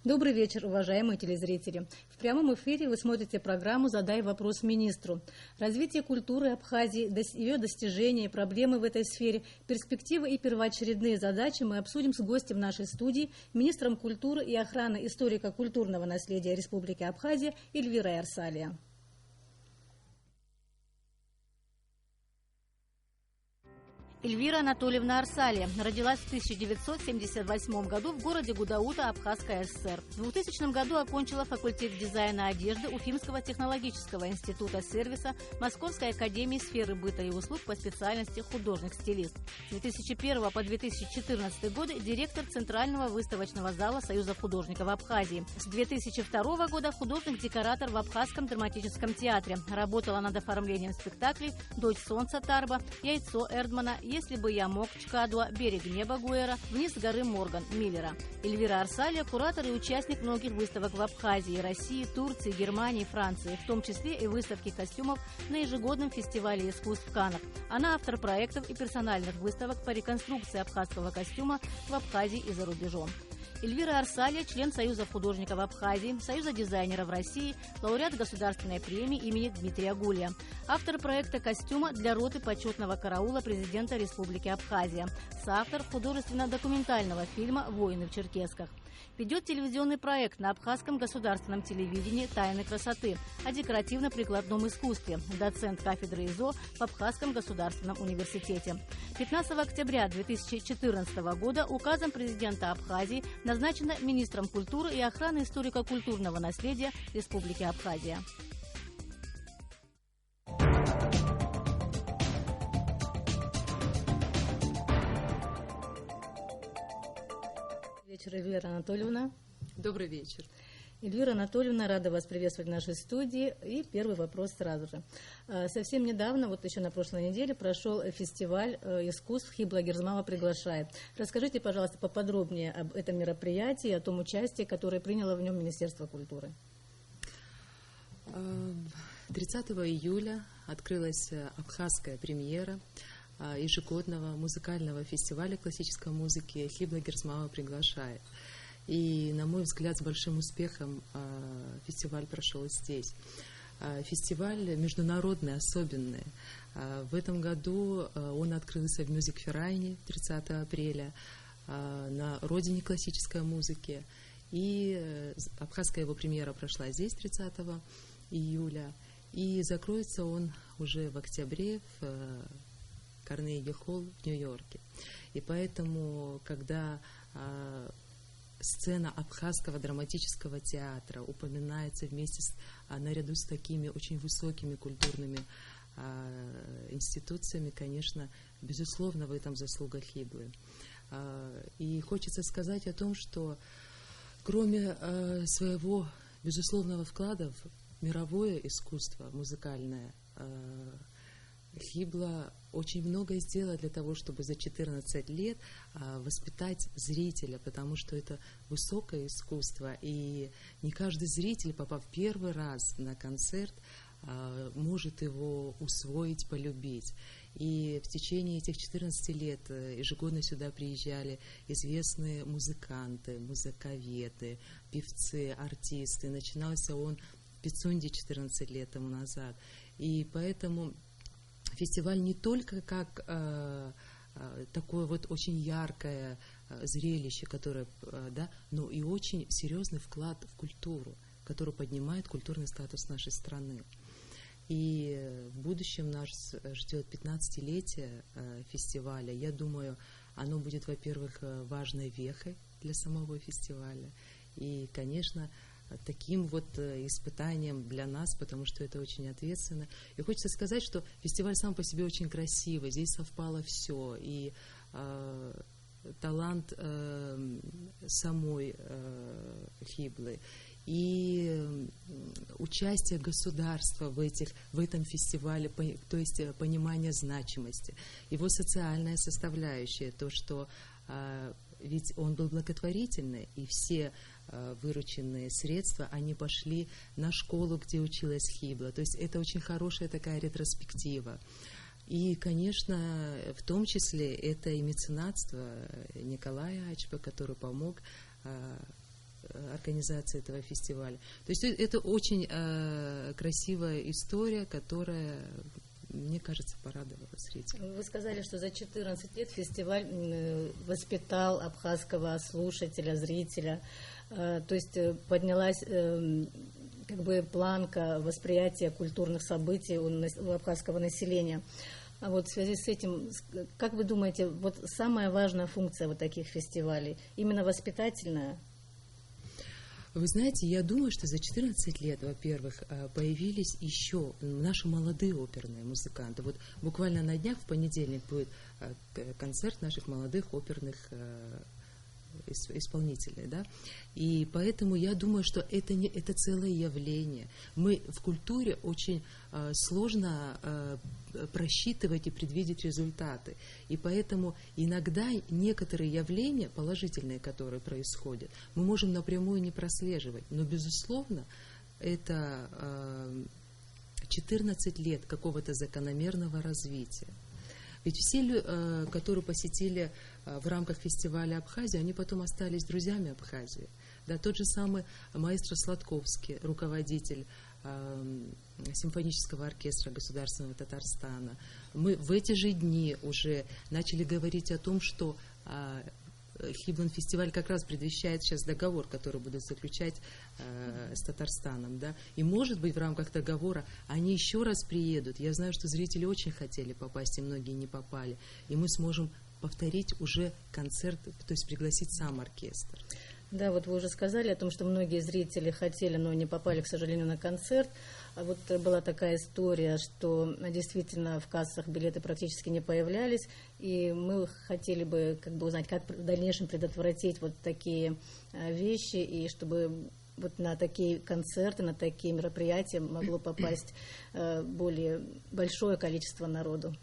Добрый вечер, уважаемые телезрители. В прямом эфире вы смотрите программу «Задай вопрос министру». Развитие культуры Абхазии, ее достижения, проблемы в этой сфере, перспективы и первоочередные задачи мы обсудим с гостем нашей студии, министром культуры и охраны историко-культурного наследия Республики Абхазия Эльвирой Арсалия. Эльвира Анатольевна Арсалия родилась в 1978 году в городе Гудаута, Абхазская ССР. В 2000 году окончила факультет дизайна одежды Уфимского технологического института сервиса Московской академии сферы быта и услуг по специальности художник-стилист. С 2001 по 2014 годы директор Центрального выставочного зала Союза художников Абхазии. С 2002 года художник-декоратор в Абхазском драматическом театре. Работала над оформлением спектаклей «Дочь солнца» Тарба, «Яйцо» Эрдмана, «Если бы я мог» Чкадуа, «Берег неба» Гуэра, «Вниз горы Морган» Миллера. Эльвира Арсалия – куратор и участник многих выставок в Абхазии, России, Турции, Германии, Франции, в том числе и выставки костюмов на ежегодном фестивале искусств в Каннах. Она автор проектов и персональных выставок по реконструкции абхазского костюма в Абхазии и за рубежом. Эльвира Арсалия – член Союза художников Абхазии, Союза дизайнеров России, лауреат государственной премии имени Дмитрия Гулия, автор проекта костюма для роты почетного караула президента Республики Абхазия, соавтор художественно-документального фильма «Воины в Черкесках». Ведет телевизионный проект на абхазском государственном телевидении «Тайны красоты» о декоративно-прикладном искусстве, доцент кафедры ИЗО в Абхазском государственном университете. 15 октября 2014 года указом президента Абхазии назначена министром культуры и охраны историко-культурного наследия Республики Абхазия. Вечер, Эльвира Анатольевна. Добрый вечер. Эльвира Анатольевна, рада вас приветствовать в нашей студии. И первый вопрос сразу же. Совсем недавно, вот еще на прошлой неделе, прошел фестиваль искусств «Хибла Герзмава приглашает». Расскажите, пожалуйста, поподробнее об этом мероприятии, о том участии, которое приняло в нем Министерство культуры. 30 июля открылась абхазская премьера ежегодного музыкального фестиваля классической музыки «Хибла Герзмава приглашает». И, на мой взгляд, с большим успехом фестиваль прошел здесь. Фестиваль международный, особенный. В этом году он открылся в Мюзик-Ферайне 30 апреля, на родине классической музыки. И абхазская его премьера прошла здесь 30 июля. И закроется он уже в октябре в Карнеги-холл в Нью-Йорке. И поэтому, когда сцена Абхазского драматического театра упоминается вместе наряду с такими очень высокими культурными институциями, конечно, безусловно, в этом заслуга Хиблы. И хочется сказать о том, что кроме своего безусловного вклада в мировое искусство музыкальное, Хибла очень многое сделала для того, чтобы за 14 лет воспитать зрителя, потому что это высокое искусство, и не каждый зритель, попав первый раз на концерт, может его усвоить, полюбить. И в течение этих 14 лет ежегодно сюда приезжали известные музыканты, музыковеды, певцы, артисты. Начинался он в Пицунде 14 лет тому назад. И поэтому фестиваль не только как такое вот очень яркое зрелище, которое, да, но и очень серьезный вклад в культуру, который поднимает культурный статус нашей страны. И в будущем нас ждет 15-летие фестиваля. Я думаю, оно будет, во-первых, важной вехой для самого фестиваля. И, конечно, таким вот испытанием для нас, потому что это очень ответственно. И хочется сказать, что фестиваль сам по себе очень красивый. Здесь совпало все. И талант самой Хиблы, и участие государства в этом фестивале, то есть понимание значимости, его социальная составляющая, то, что ведь он был благотворительный, и все вырученные средства, они пошли на школу, где училась Хибла. То есть это очень хорошая такая ретроспектива. И, конечно, в том числе это и меценатство Николая Ачпа, который помог организации этого фестиваля. То есть это очень красивая история, которая, мне кажется, порадовала зрителей. Вы сказали, что за 14 лет фестиваль воспитал абхазского слушателя, зрителя. То есть поднялась как бы планка восприятия культурных событий у абхазского населения. А вот в связи с этим, как вы думаете, вот самая важная функция вот таких фестивалей, именно воспитательная? Вы знаете, я думаю, что за 14 лет, во-первых, появились еще наши молодые оперные музыканты. Вот буквально на днях, в понедельник, будет концерт наших молодых оперных исполнителей, да, и поэтому я думаю, что это целое явление. Мы в культуре очень сложно просчитывать и предвидеть результаты, и поэтому иногда некоторые явления положительные, которые происходят, мы можем напрямую не прослеживать, но безусловно это 14 лет какого-то закономерного развития. Ведь все, которые посетили в рамках фестиваля Абхазии, они потом остались друзьями Абхазии. Да, тот же самый маэстро Сладковский, руководитель симфонического оркестра Государственного Татарстана. Мы в эти же дни уже начали говорить о том, что Хиблан-фестиваль как раз предвещает сейчас договор, который будут заключать с Татарстаном. Да? И, может быть, в рамках договора они еще раз приедут. Я знаю, что зрители очень хотели попасть, и многие не попали. И мы сможем повторить уже концерт, то есть пригласить сам оркестр. Да, вот вы уже сказали о том, что многие зрители хотели, но не попали, к сожалению, на концерт. А вот была такая история, что действительно в кассах билеты практически не появлялись, и мы хотели бы как бы узнать, как в дальнейшем предотвратить вот такие вещи, и чтобы вот на такие концерты, на такие мероприятия могло попасть более большое количество народу.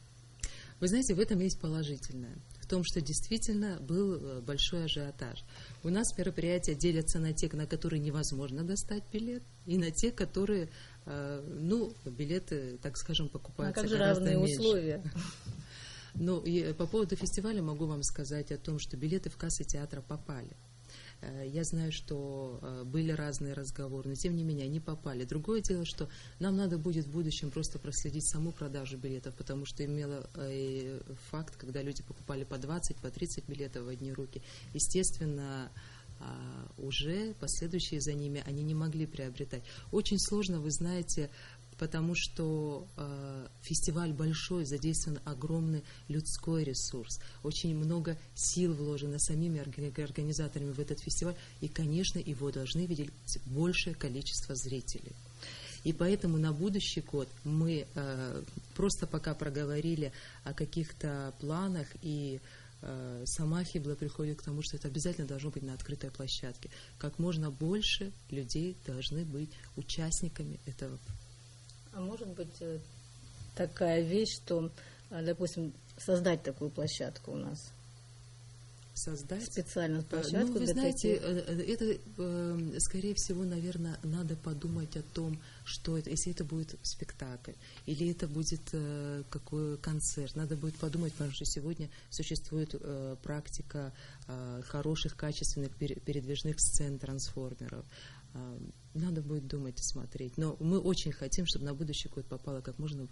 Вы знаете, в этом есть положительное. В том, что действительно был большой ажиотаж. У нас мероприятия делятся на те, на которые невозможно достать билет, и на те, которые, билеты, так скажем, покупаются гораздо меньше. А как же равные условия? Ну, и по поводу фестиваля могу вам сказать о том, что билеты в кассы театра попали. Я знаю, что были разные разговоры, но тем не менее они попали. Другое дело, что нам надо будет в будущем просто проследить саму продажу билетов, потому что имела факт, когда люди покупали по 20, по 30 билетов в одни руки. Естественно, уже последующие за ними они не могли приобретать. Очень сложно, вы знаете, потому что фестиваль большой, задействован огромный людской ресурс, очень много сил вложено самими организаторами в этот фестиваль, и, конечно, его должны видеть большее количество зрителей. И поэтому на будущий год мы просто пока проговорили о каких-то планах, и сама Хибла приходит к тому, что это обязательно должно быть на открытой площадке. Как можно больше людей должны быть участниками этого. А может быть такая вещь, что, допустим, создать такую площадку у нас? Создать? Специальную площадку? Вы знаете, это, скорее всего, наверное, надо подумать о том, что это, если это будет спектакль, или это будет какой концерт. Надо будет подумать, потому что сегодня существует практика хороших, качественных передвижных сцен, трансформеров. Надо будет думать и смотреть. Но мы очень хотим, чтобы на будущий год попало как можно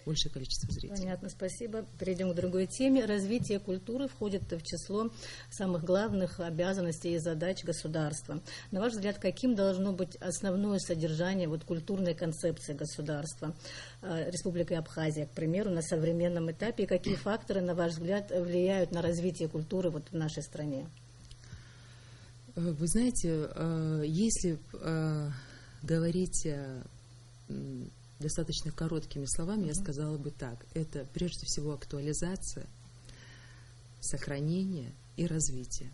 большее количество зрителей. Понятно, спасибо. Перейдем к другой теме. Развитие культуры входит в число самых главных обязанностей и задач государства. На ваш взгляд, каким должно быть основное содержание культурной концепции государства Республики Абхазия, к примеру, на современном этапе, и какие факторы, на ваш взгляд, влияют на развитие культуры в нашей стране? Вы знаете, если говорить достаточно короткими словами, я сказала бы так. Это прежде всего актуализация, сохранение и развитие.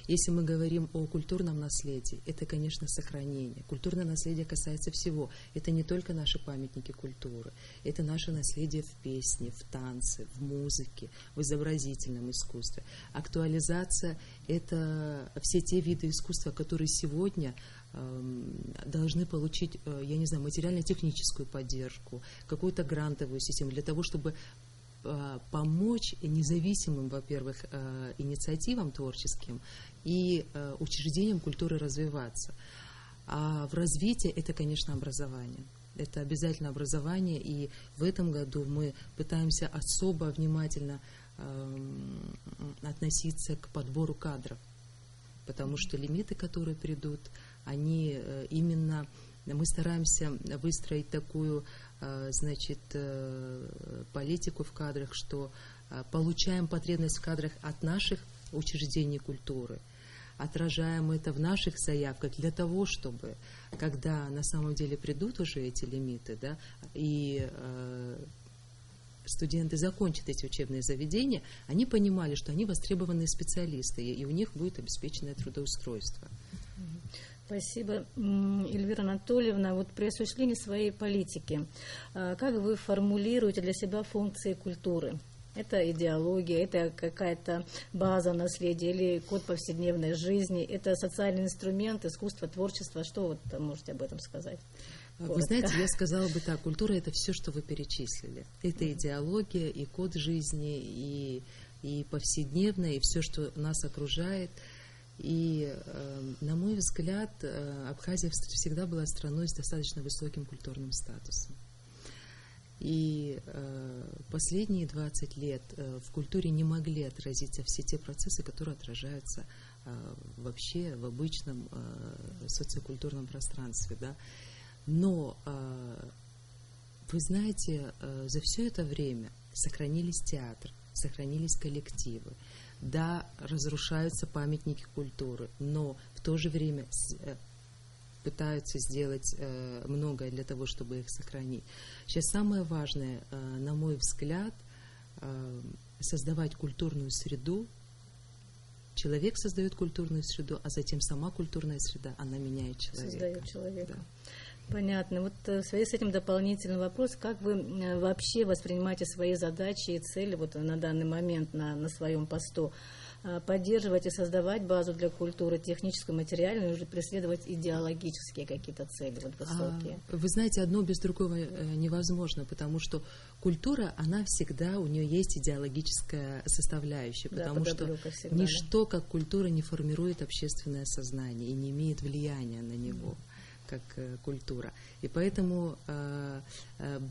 Если мы говорим о культурном наследии, это, конечно, сохранение. Культурное наследие касается всего. Это не только наши памятники культуры, это наше наследие в песне, в танце, в музыке, в изобразительном искусстве. Актуализация – это все те виды искусства, которые сегодня должны получить, я не знаю, материально-техническую поддержку, какую-то грантовую систему для того, чтобы помочь независимым, во-первых, инициативам творческим и учреждениям культуры развиваться. А в развитии это, конечно, образование. Это обязательно образование, и в этом году мы пытаемся особо внимательно относиться к подбору кадров, потому что лимиты, которые придут, они именно, мы стараемся выстроить такую, значит, политику в кадрах, что получаем потребность в кадрах от наших учреждений культуры, отражаем это в наших заявках для того, чтобы, когда на самом деле придут уже эти лимиты, да, и студенты закончат эти учебные заведения, они понимали, что они востребованные специалисты, и у них будет обеспеченное трудоустройство. Спасибо, Эльвира Анатольевна. Вот при осуществлении своей политики, как вы формулируете для себя функции культуры? Это идеология, это какая-то база наследия или код повседневной жизни, это социальный инструмент, искусство, творчество. Что вы можете об этом сказать? Коротко. Вы знаете, я сказала бы так, культура – это все, что вы перечислили. Это идеология, и код жизни, и повседневное, и все, что нас окружает. И, на мой взгляд, Абхазия всегда была страной с достаточно высоким культурным статусом. И последние 20 лет в культуре не могли отразиться все те процессы, которые отражаются вообще в обычном социокультурном пространстве. Да? Но, вы знаете, за все это время сохранились театры, сохранились коллективы. Да, разрушаются памятники культуры, но в то же время пытаются сделать многое для того, чтобы их сохранить. Сейчас самое важное, на мой взгляд, создавать культурную среду. Человек создает культурную среду, а затем сама культурная среда, она меняет человека. Создает человека. Да. Понятно. Вот в связи с этим дополнительный вопрос. Как вы вообще воспринимаете свои задачи и цели вот на данный момент на своем посту? Поддерживать и создавать базу для культуры техническую, материальную, и уже преследовать идеологические какие-то цели вот высокие? Вы знаете, одно без другого невозможно, потому что культура, она всегда, у нее есть идеологическая составляющая, потому что всегда, ничто, как культура, не формирует общественное сознание и не имеет влияния на него. Как культура. И поэтому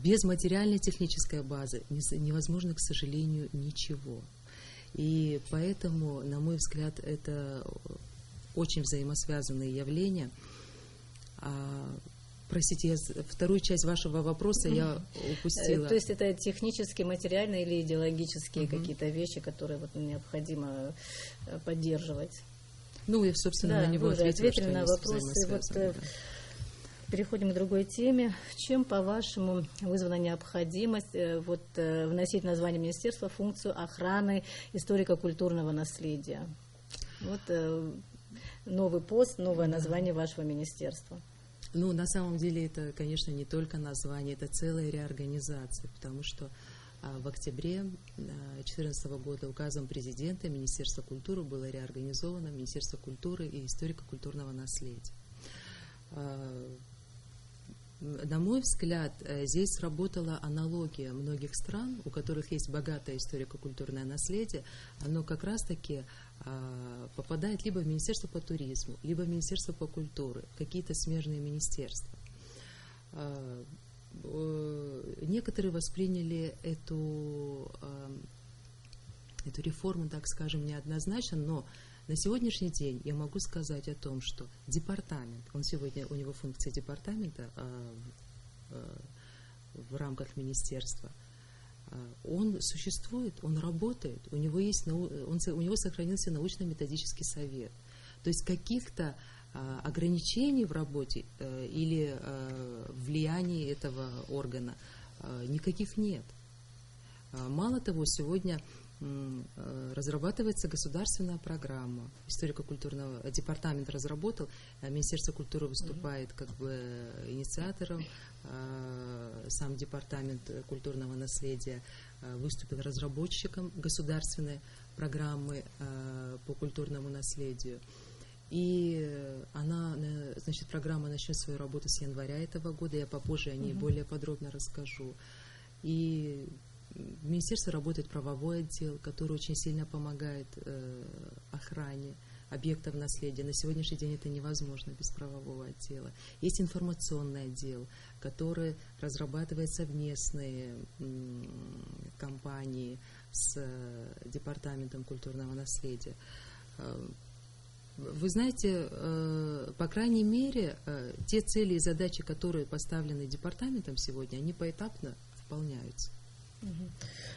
без материальной технической базы невозможно, к сожалению, ничего. И поэтому, на мой взгляд, это очень взаимосвязанные явления. Простите, вторую часть вашего вопроса я упустила. То есть это технические, материальные или идеологические какие-то вещи, которые вот необходимо поддерживать? Ну, я, собственно, да, на него ответили на вопросы. Переходим к другой теме. Чем, по-вашему, вызвана необходимость вносить в название министерства функцию охраны историко-культурного наследия? Вот новый пост, новое название вашего министерства. Ну, на самом деле, это, конечно, не только название, это целая реорганизация, потому что в октябре 2014 года указом президента Министерство культуры было реорганизовано Министерство культуры и историко-культурного наследия. На мой взгляд, здесь сработала аналогия многих стран, у которых есть богатое историко-культурное наследие, оно как раз-таки попадает либо в Министерство по туризму, либо в Министерство по культуре, какие-то смежные министерства. Некоторые восприняли эту реформу, так скажем, неоднозначно, но на сегодняшний день я могу сказать о том, что департамент, у него функция департамента в рамках министерства, он существует, он работает, у него сохранился научно-методический совет. То есть каких-то ограничений в работе или влияний этого органа никаких нет. Мало того, сегодня разрабатывается государственная программа историко-культурного департамент разработал, Министерство культуры выступает как бы инициатором, сам департамент культурного наследия выступил разработчиком государственной программы по культурному наследию. И программа начнет свою работу с января этого года, я попозже о ней более подробно расскажу. И В министерстве работает правовой отдел, который очень сильно помогает охране объектов наследия. На сегодняшний день это невозможно без правового отдела. Есть информационный отдел, который разрабатывает совместные кампании с Департаментом культурного наследия. Вы знаете, по крайней мере, те цели и задачи, которые поставлены департаментом сегодня, они поэтапно выполняются.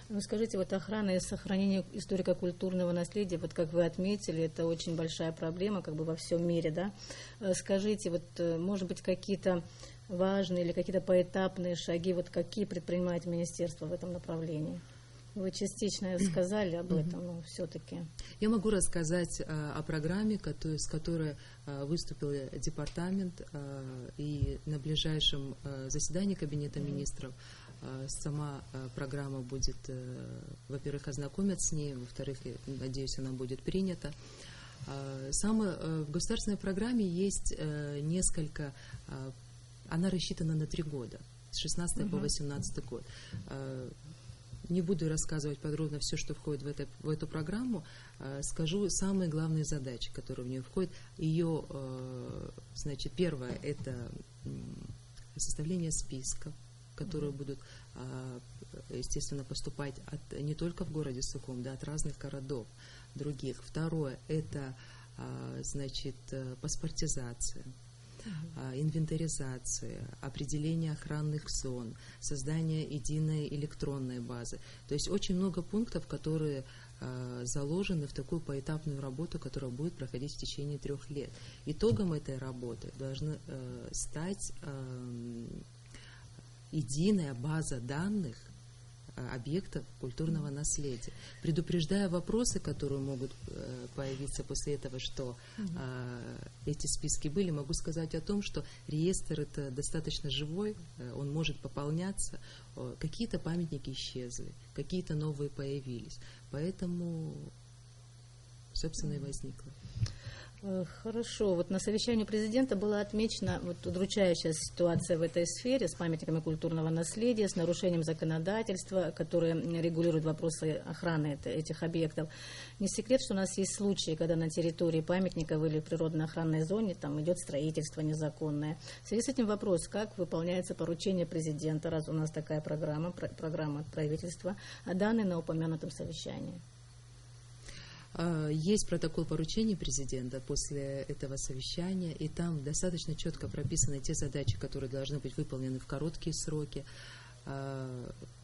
Ну, скажите, вот охрана и сохранение историко-культурного наследия, вот как вы отметили, это очень большая проблема как бы во всем мире, да? Скажите, вот, может быть, какие-то важные или какие-то поэтапные шаги, вот какие предпринимает министерство в этом направлении? Вы частично сказали об этом, но все-таки. Я могу рассказать о программе, с которой выступил департамент, и на ближайшем заседании Кабинета министров сама программа будет, во-первых, ознакомят с ней, во-вторых, надеюсь, она будет принята. В государственной программе есть несколько, она рассчитана на 3 года, с 16 по 18 год. Не буду рассказывать подробно все, что входит в эту программу, скажу самые главные задачи, которые в нее входят. Ее, значит, первое – это составление списков, которые будут, естественно, поступать не только в городе Сухум, да, от разных городов других. Второе – это, значит, паспортизация, инвентаризация, определение охранных зон, создание единой электронной базы. То есть очень много пунктов, которые заложены в такую поэтапную работу, которая будет проходить в течение 3 лет. Итогом этой работы должна стать единая база данных объектов культурного наследия. Предупреждая вопросы, которые могут появиться после этого, что эти списки были, могу сказать о том, что реестр это достаточно живой, он может пополняться, какие-то памятники исчезли, какие-то новые появились, поэтому, собственно, и возникло. Хорошо. Вот на совещании президента была отмечена вот удручающая ситуация в этой сфере с памятниками культурного наследия, с нарушением законодательства, которое регулирует вопросы охраны этих объектов. Не секрет, что у нас есть случаи, когда на территории памятников или в природно-охранной зоне там идет строительство незаконное. В связи с этим вопрос, как выполняется поручение президента, раз у нас такая программа от правительства, данные на упомянутом совещании? Есть протокол поручений президента после этого совещания, и там достаточно четко прописаны те задачи, которые должны быть выполнены в короткие сроки.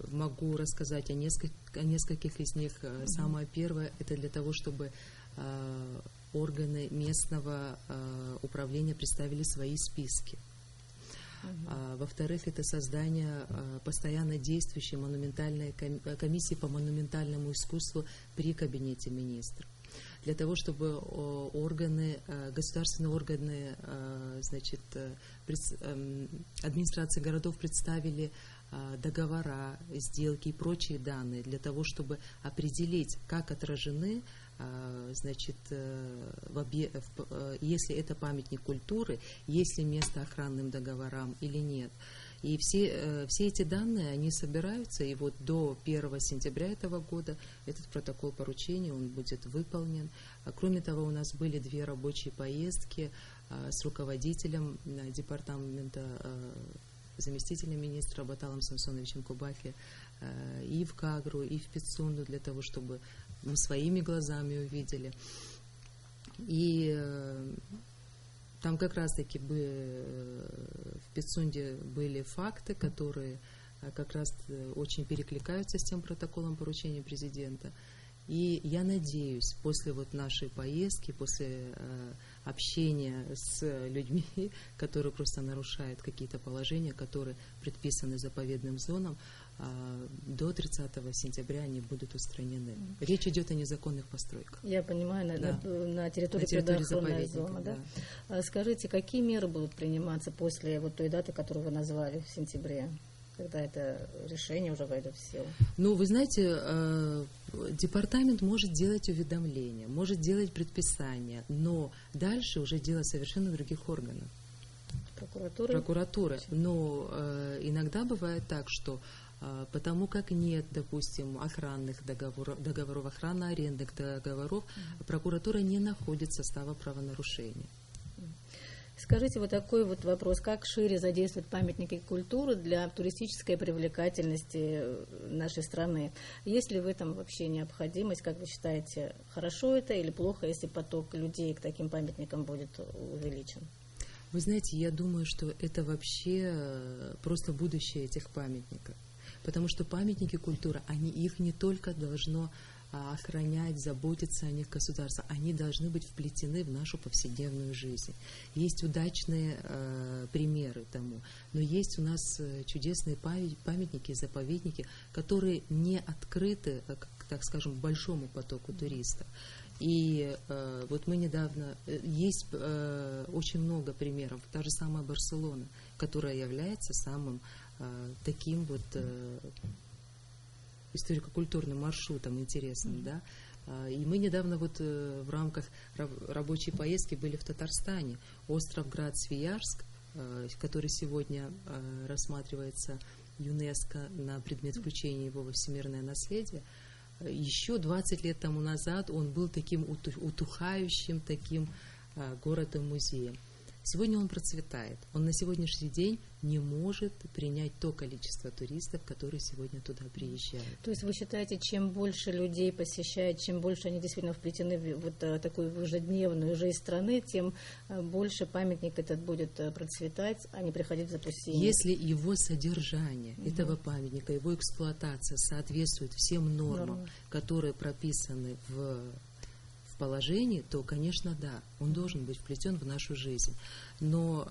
Могу рассказать о нескольких из них. Самое первое – это для того, чтобы органы местного управления представили свои списки. Во-вторых, это создание постоянно действующей монументальной комиссии по монументальному искусству при Кабинете министров. Для того, чтобы государственные органы, значит, администрации городов представили договора, сделки и прочие данные, для того, чтобы определить, как отражены, значит, если это памятник культуры, есть ли место охранным договорам или нет. И все эти данные, они собираются, и вот до 1 сентября этого года этот протокол поручений, он будет выполнен. Кроме того, у нас были 2 рабочие поездки с руководителем департамента, заместителем министра Баталом Самсоновичем Кубафи и в Кагру, и в Пицунду, для того, чтобы мы своими глазами увидели. И там как раз-таки в Пицунде были факты, которые как раз очень перекликаются с тем протоколом поручения президента. И я надеюсь, после вот нашей поездки, после общения с людьми, которые просто нарушают какие-то положения, которые предписаны заповедным зонам, до 30 сентября они будут устранены. Речь идет о незаконных постройках. Я понимаю, на территории природоохранной зоны. Да? Скажите, какие меры будут приниматься после вот той даты, которую вы назвали, в сентябре, когда это решение уже войдет в силу? Ну, вы знаете, департамент может делать уведомления, может делать предписания, но дальше уже дело совершенно других органов. Прокуратуры. Но иногда бывает так, что Потому как нет, допустим, охранных договоров, охранно-арендных договоров, прокуратура не находит состава правонарушения. Скажите вот такой вот вопрос, как шире задействовать памятники культуры для туристической привлекательности нашей страны? Есть ли в этом вообще необходимость, как вы считаете, хорошо это или плохо, если поток людей к таким памятникам будет увеличен? Вы знаете, я думаю, что это вообще просто будущее этих памятников. Потому что памятники культуры, их не только должно охранять, заботиться о них государство, они должны быть вплетены в нашу повседневную жизнь. Есть удачные примеры тому, но есть у нас чудесные памятники, заповедники, которые не открыты, так скажем, большому потоку туристов. И вот мы недавно, есть очень много примеров, та же самая Барселона, которая является самым таким вот историко-культурным маршрутом интересным, да. И мы недавно вот в рамках рабочей поездки были в Татарстане. Остров Град-Свиярск, который сегодня рассматривается ЮНЕСКО на предмет включения его во всемирное наследие, еще 20 лет тому назад он был таким утухающим таким городом-музеем. Сегодня он процветает. Он на сегодняшний день не может принять то количество туристов, которые сегодня туда приезжают. То есть вы считаете, чем больше людей посещают, чем больше они действительно вплетены в вот такую ежедневную жизнь страны, тем больше памятник этот будет процветать, а не приходить в запустение? Если его содержание, этого памятника, его эксплуатация соответствует всем нормам, которые прописаны в положении, то, конечно, да, он должен быть вплетен в нашу жизнь. Но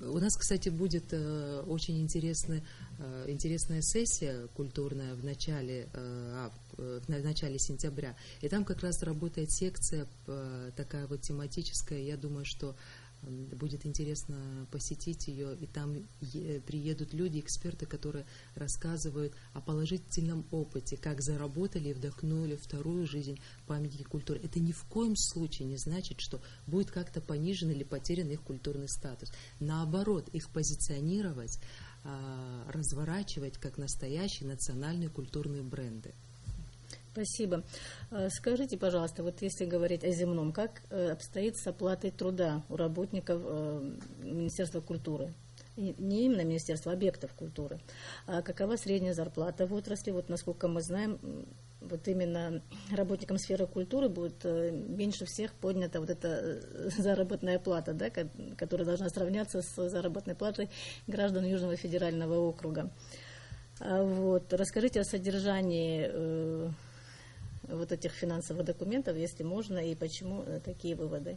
у нас, кстати, будет очень интересная сессия культурная в начале сентября. И там как раз работает секция такая вот тематическая. Я думаю, что будет интересно посетить ее, и там приедут люди, эксперты, которые рассказывают о положительном опыте, как заработали и вдохнули вторую жизнь памятники культуры. Это ни в коем случае не значит, что будет как-то понижен или потерян их культурный статус. Наоборот, их позиционировать, разворачивать как настоящие национальные культурные бренды. Спасибо. Скажите, пожалуйста, вот если говорить о земном, как обстоит с оплатой труда у работников Министерства культуры? Не именно Министерства, объектов культуры. А какова средняя зарплата в отрасли? Вот насколько мы знаем, вот именно работникам сферы культуры будет меньше всех поднята вот эта заработная плата, да, которая должна сравняться с заработной платой граждан Южного федерального округа. Вот. Расскажите о содержании вот этих финансовых документов, если можно, и почему такие выводы?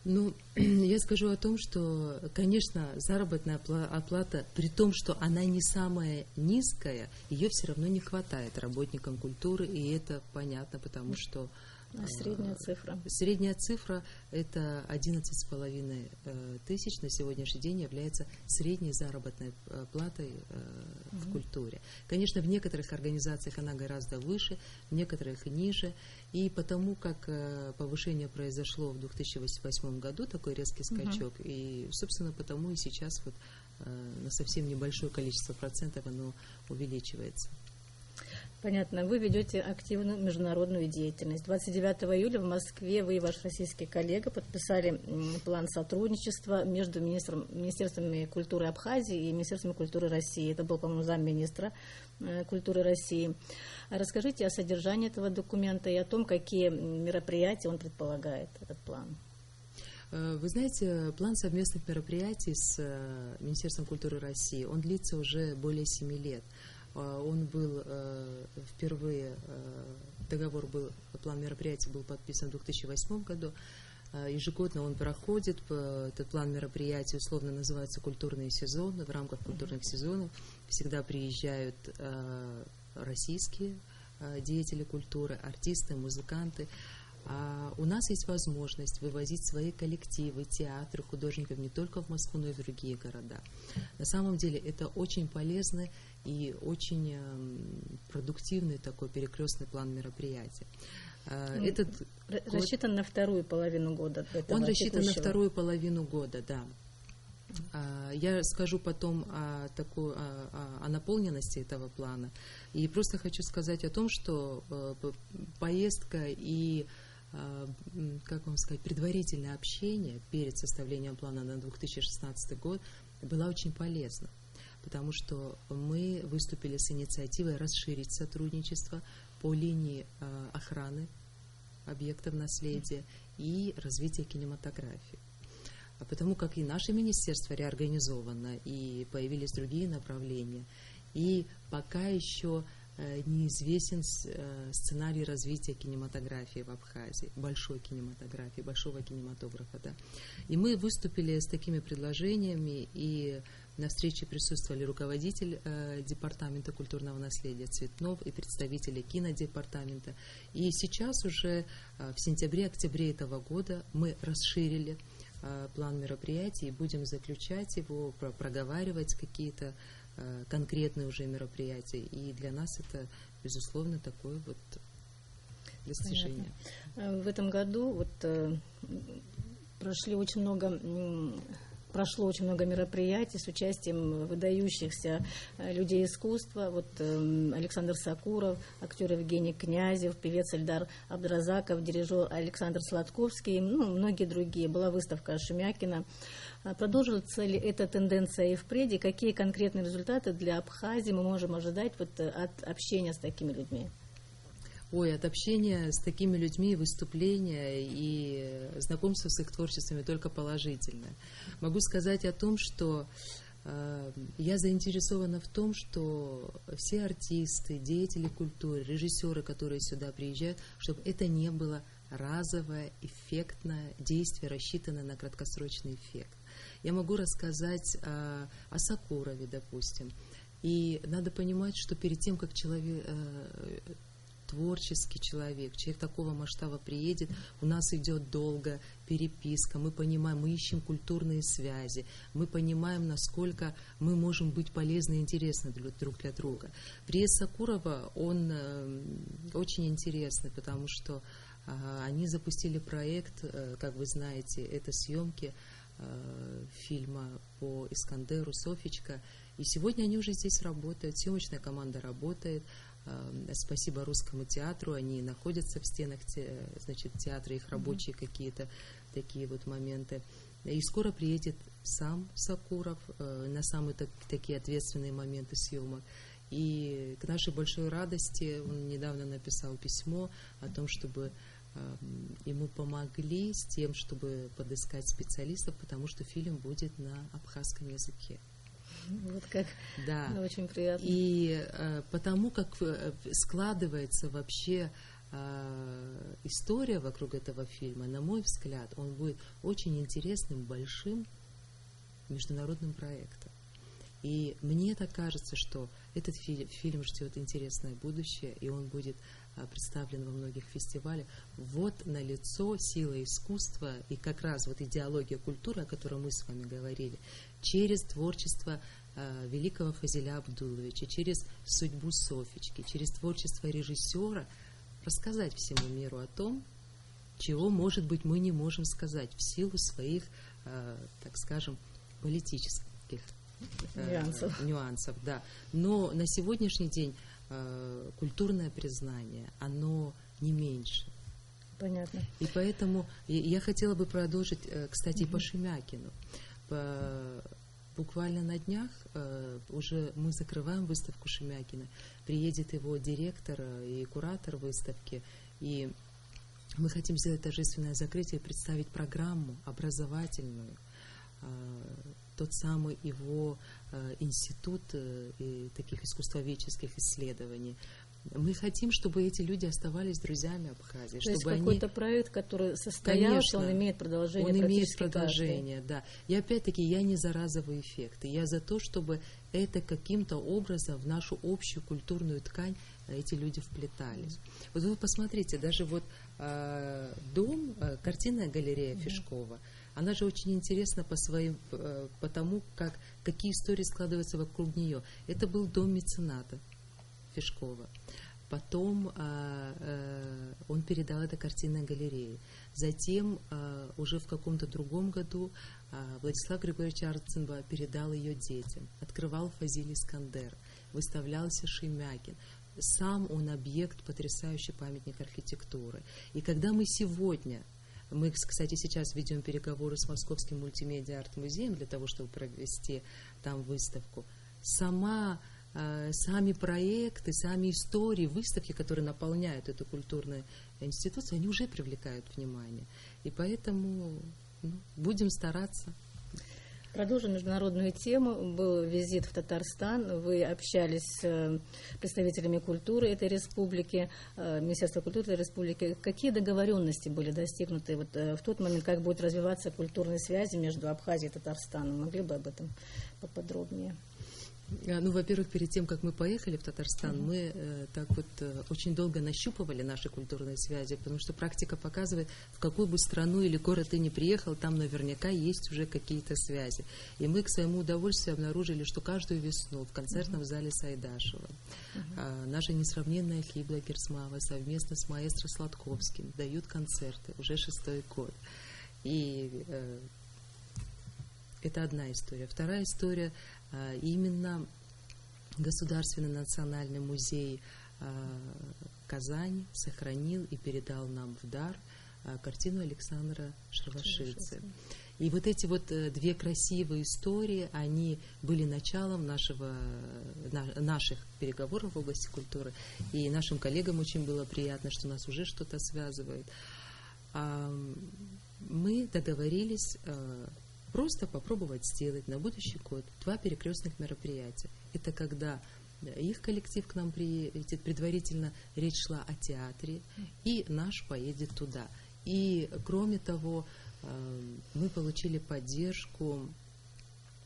Ну, я скажу о том, что, конечно, заработная оплата, при том, что она не самая низкая, ее все равно не хватает работникам культуры, и это понятно, потому что средняя цифра. Средняя цифра – это 11,5 тысяч на сегодняшний день является средней заработной платой в культуре. Конечно, в некоторых организациях она гораздо выше, в некоторых ниже. И потому как повышение произошло в 2008 году, такой резкий скачок, и, собственно, потому и сейчас вот на совсем небольшое количество процентов оно увеличивается. Понятно. Вы ведете активную международную деятельность. 29 июля в Москве вы и ваш российский коллега подписали план сотрудничества между Министерствами культуры Абхазии и Министерством культуры России. Это был, по-моему, замминистра культуры России. Расскажите о содержании этого документа и о том, какие мероприятия он предполагает, этот план. Вы знаете, план совместных мероприятий с Министерством культуры России, он длится уже более 7 лет. Он был впервые, план мероприятий был подписан в 2008 году. Ежегодно он проходит, этот план мероприятий условно называется «Культурные сезоны». В рамках культурных сезонов всегда приезжают российские деятели культуры, артисты, музыканты. А у нас есть возможность вывозить свои коллективы, театры, художников не только в Москву, но и в другие города. На самом деле это очень полезно и очень продуктивный такой перекрестный план мероприятий. Рассчитан на вторую половину года. Он рассчитан на вторую половину года, да. Я скажу потом о наполненности этого плана. И просто хочу сказать о том, что поездка и, как вам сказать, предварительное общение перед составлением плана на 2016 год было очень полезно, потому что мы выступили с инициативой расширить сотрудничество по линии охраны объектов наследия и развития кинематографии. Потому как и наше министерство реорганизовано, и появились другие направления, и пока еще неизвестен сценарий развития кинематографии в Абхазии, большой кинематографии, большого кинематографа. Да. И мы выступили с такими предложениями, и на встрече присутствовали руководитель Департамента культурного наследия Цветнов и представители кинодепартамента. И сейчас уже в сентябре-октябре этого года мы расширили план мероприятий и будем заключать его, проговаривать какие-то конкретные уже мероприятия. И для нас это, безусловно, такое вот достижение. Понятно. В этом году прошло очень много мероприятий с участием выдающихся людей искусства. Александр Сакуров, актер Евгений Князев, певец Эльдар Абдразаков, дирижер Александр Сладковский, многие другие. Была выставка Шемякина. Продолжится ли эта тенденция и впредь? И какие конкретные результаты для Абхазии мы можем ожидать от общения с такими людьми? От общения с такими людьми, выступления и знакомства с их творчествами только положительное. Могу сказать о том, что я заинтересована в том, что все артисты, деятели культуры, режиссеры, которые сюда приезжают, чтобы это не было разовое, эффектное действие, рассчитанное на краткосрочный эффект. Я могу рассказать о Сакурове, допустим. И надо понимать, что перед тем, как творческий человек такого масштаба приедет, у нас идет долго переписка, мы понимаем, мы ищем культурные связи, мы понимаем, насколько мы можем быть полезны и интересны друг для друга. Приезд Сакурова, он очень интересный, потому что они запустили проект, как вы знаете, это съемки фильма по Искандеру «Софичка», и сегодня они уже здесь работают, съемочная команда работает. Спасибо Русскому театру, они находятся в стенах театра, их рабочие какие-то такие вот моменты. И скоро приедет сам Сакуров на самые такие ответственные моменты съемок. И к нашей большой радости он недавно написал письмо о том, чтобы ему помогли с тем, чтобы подыскать специалистов, потому что фильм будет на абхазском языке. Вот как. Да. Очень приятно. И потому как складывается вообще история вокруг этого фильма, на мой взгляд, он будет очень интересным, большим международным проектом. И мне так кажется, что этот фильм ждет интересное будущее, и он будет представлен во многих фестивалях. Вот налицо сила искусства и как раз вот идеология культуры, о которой мы с вами говорили, через творчество великого Фазиля Абдуловича, через судьбу Софички, через творчество режиссера рассказать всему миру о том, чего, может быть, мы не можем сказать в силу своих, так скажем, политических нюансов, да. Но на сегодняшний день культурное признание, оно не меньше. Понятно. И поэтому я хотела бы продолжить, кстати, по Шемякину. Буквально на днях уже мы закрываем выставку Шемякина. Приедет его директор и куратор выставки, и мы хотим сделать торжественное закрытие и представить программу образовательную, тот самый его институт таких искусствоведческих исследований. Мы хотим, чтобы эти люди оставались друзьями Абхазии. То есть какой-то проект, который состоялся, он имеет продолжение. Он имеет продолжение, да. И опять-таки я не за разовый эффект. Я за то, чтобы это каким-то образом в нашу общую культурную ткань эти люди вплетались. Вот вы посмотрите, даже вот дом, картинная галерея Фишкова, она же очень интересна по тому, какие истории складываются вокруг нее. Это был дом мецената Фишкова. Потом он передал это картинной галерее. Затем уже в каком-то другом году Владислав Григорьевич Арцинба передал ее детям. Открывал Фазиль Искандер, выставлялся Шемякин. Сам он объект, потрясающий памятник архитектуры. И когда мы сегодня, мы, кстати, сейчас ведем переговоры с Московским мультимедиа-арт-музеем для того, чтобы провести там выставку, сами проекты, сами истории, выставки, которые наполняют эту культурную институцию, они уже привлекают внимание. И поэтому будем стараться. Продолжим международную тему. Был визит в Татарстан. Вы общались с представителями культуры этой республики, Министерства культуры этой республики. Какие договоренности были достигнуты вот в тот момент, как будут развиваться культурные связи между Абхазией и Татарстаном? Могли бы об этом поподробнее? Во-первых, перед тем, как мы поехали в Татарстан, мы очень долго нащупывали наши культурные связи, потому что практика показывает, в какую бы страну или город ты ни приехал, там наверняка есть уже какие-то связи. И мы к своему удовольствию обнаружили, что каждую весну в концертном зале Сайдашева наша несравненная Хибла Герсмава совместно с маэстро Сладковским дают концерты уже 6-й год. И это одна история. Вторая история. Именно Государственный национальный музей Казани сохранил и передал нам в дар картину Александра Шервашидзе. И вот эти две красивые истории, они были началом наших переговоров в области культуры. И нашим коллегам очень было приятно, что нас уже что-то связывает. Мы договорились просто попробовать сделать на будущий год 2 перекрестных мероприятия. Это когда их коллектив к нам приедет, предварительно речь шла о театре, и наш поедет туда. И, кроме того, мы получили поддержку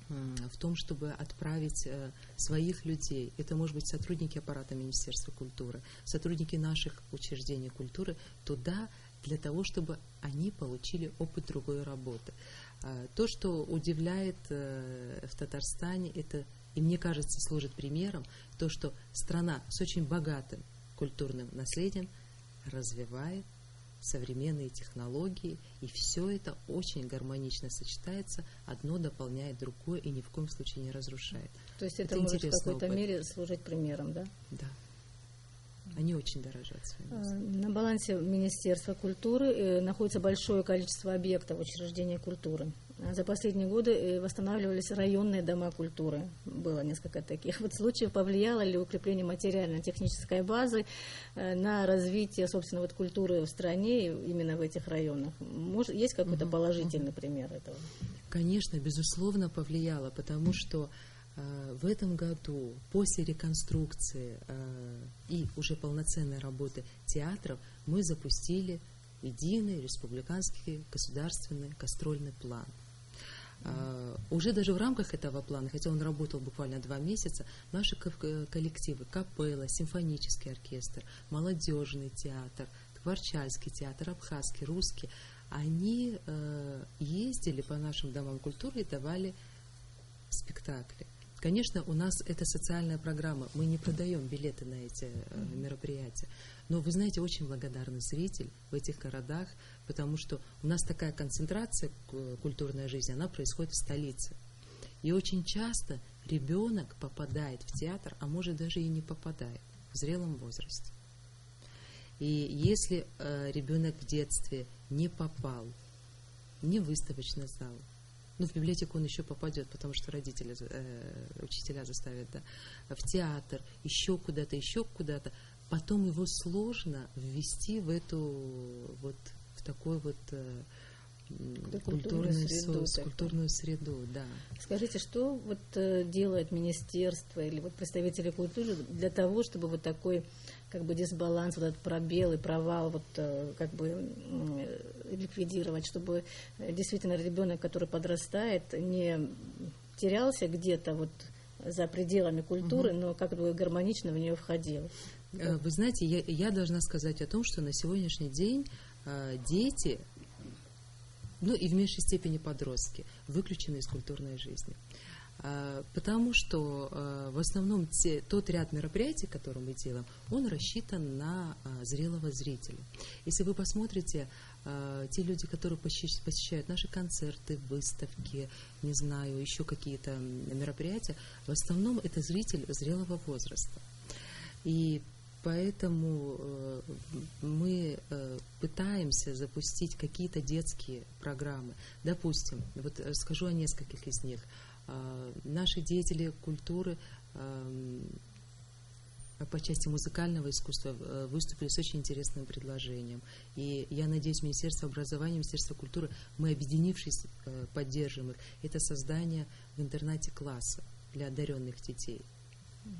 в том, чтобы отправить своих людей. Это, может быть, сотрудники аппарата Министерства культуры, сотрудники наших учреждений культуры туда, для того, чтобы они получили опыт другой работы. То, что удивляет в Татарстане, это, и мне кажется, служит примером, то, что страна с очень богатым культурным наследием развивает современные технологии, и все это очень гармонично сочетается, одно дополняет другое и ни в коем случае не разрушает. То есть это может в какой-то мере служить примером, да? Да. Они очень дорожат своим местом. На балансе Министерства культуры находится большое количество объектов учреждений культуры. За последние годы восстанавливались районные дома культуры. Было несколько таких. Вот случаев повлияло ли укрепление материально-технической базы на развитие, собственно, культуры в стране, именно в этих районах? Есть какой-то положительный пример этого? Конечно, безусловно, повлияло, потому что в этом году, после реконструкции и уже полноценной работы театров, мы запустили единый республиканский государственный гастрольный план. Уже даже в рамках этого плана, хотя он работал буквально 2 месяца, наши коллективы, капелла, симфонический оркестр, молодежный театр, Творчальский театр, абхазский, русский, они ездили по нашим домам культуры и давали спектакли. Конечно, у нас это социальная программа, мы не продаем билеты на эти мероприятия, но, вы знаете, очень благодарный зритель в этих городах, потому что у нас такая концентрация культурной жизни, она происходит в столице. И очень часто ребенок попадает в театр, а может даже и не попадает в зрелом возрасте. И если ребенок в детстве не попал ни в выставочный зал, в библиотеку он еще попадет, потому что родители, учителя заставят, в театр, еще куда-то, потом его сложно ввести в такую культурную среду, да. Скажите, что делает министерство или представители культуры для того, чтобы такой дисбаланс, этот пробел и провал ликвидировать, чтобы действительно ребенок, который подрастает, не терялся где-то за пределами культуры, но гармонично в нее входил? Вы знаете, я должна сказать о том, что на сегодняшний день дети, и в меньшей степени подростки, выключены из культурной жизни. Потому что в основном тот ряд мероприятий, который мы делаем, он рассчитан на зрелого зрителя. Если вы посмотрите, те люди, которые посещают наши концерты, выставки, не знаю, еще какие-то мероприятия, в основном это зритель зрелого возраста. И поэтому мы пытаемся запустить какие-то детские программы. Допустим, вот скажу о нескольких из них. Наши деятели культуры по части музыкального искусства выступили с очень интересным предложением. И я надеюсь, Министерство образования, Министерство культуры, мы, объединившись, поддержим их. Это создание в интернате класса для одаренных детей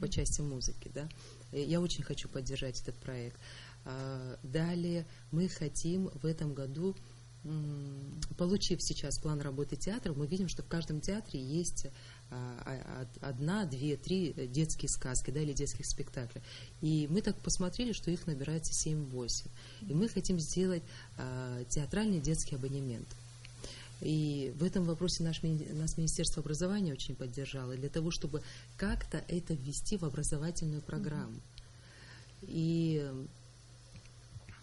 по части музыки. Да? Я очень хочу поддержать этот проект. Далее мы хотим в этом году, получив сейчас план работы театра, мы видим, что в каждом театре есть 1, 2, 3 детские сказки, да, или детских спектакля. И мы так посмотрели, что их набирается 7-8. И мы хотим сделать театральный детский абонемент. И в этом вопросе нас Министерство образования очень поддержало, для того, чтобы как-то это ввести в образовательную программу. И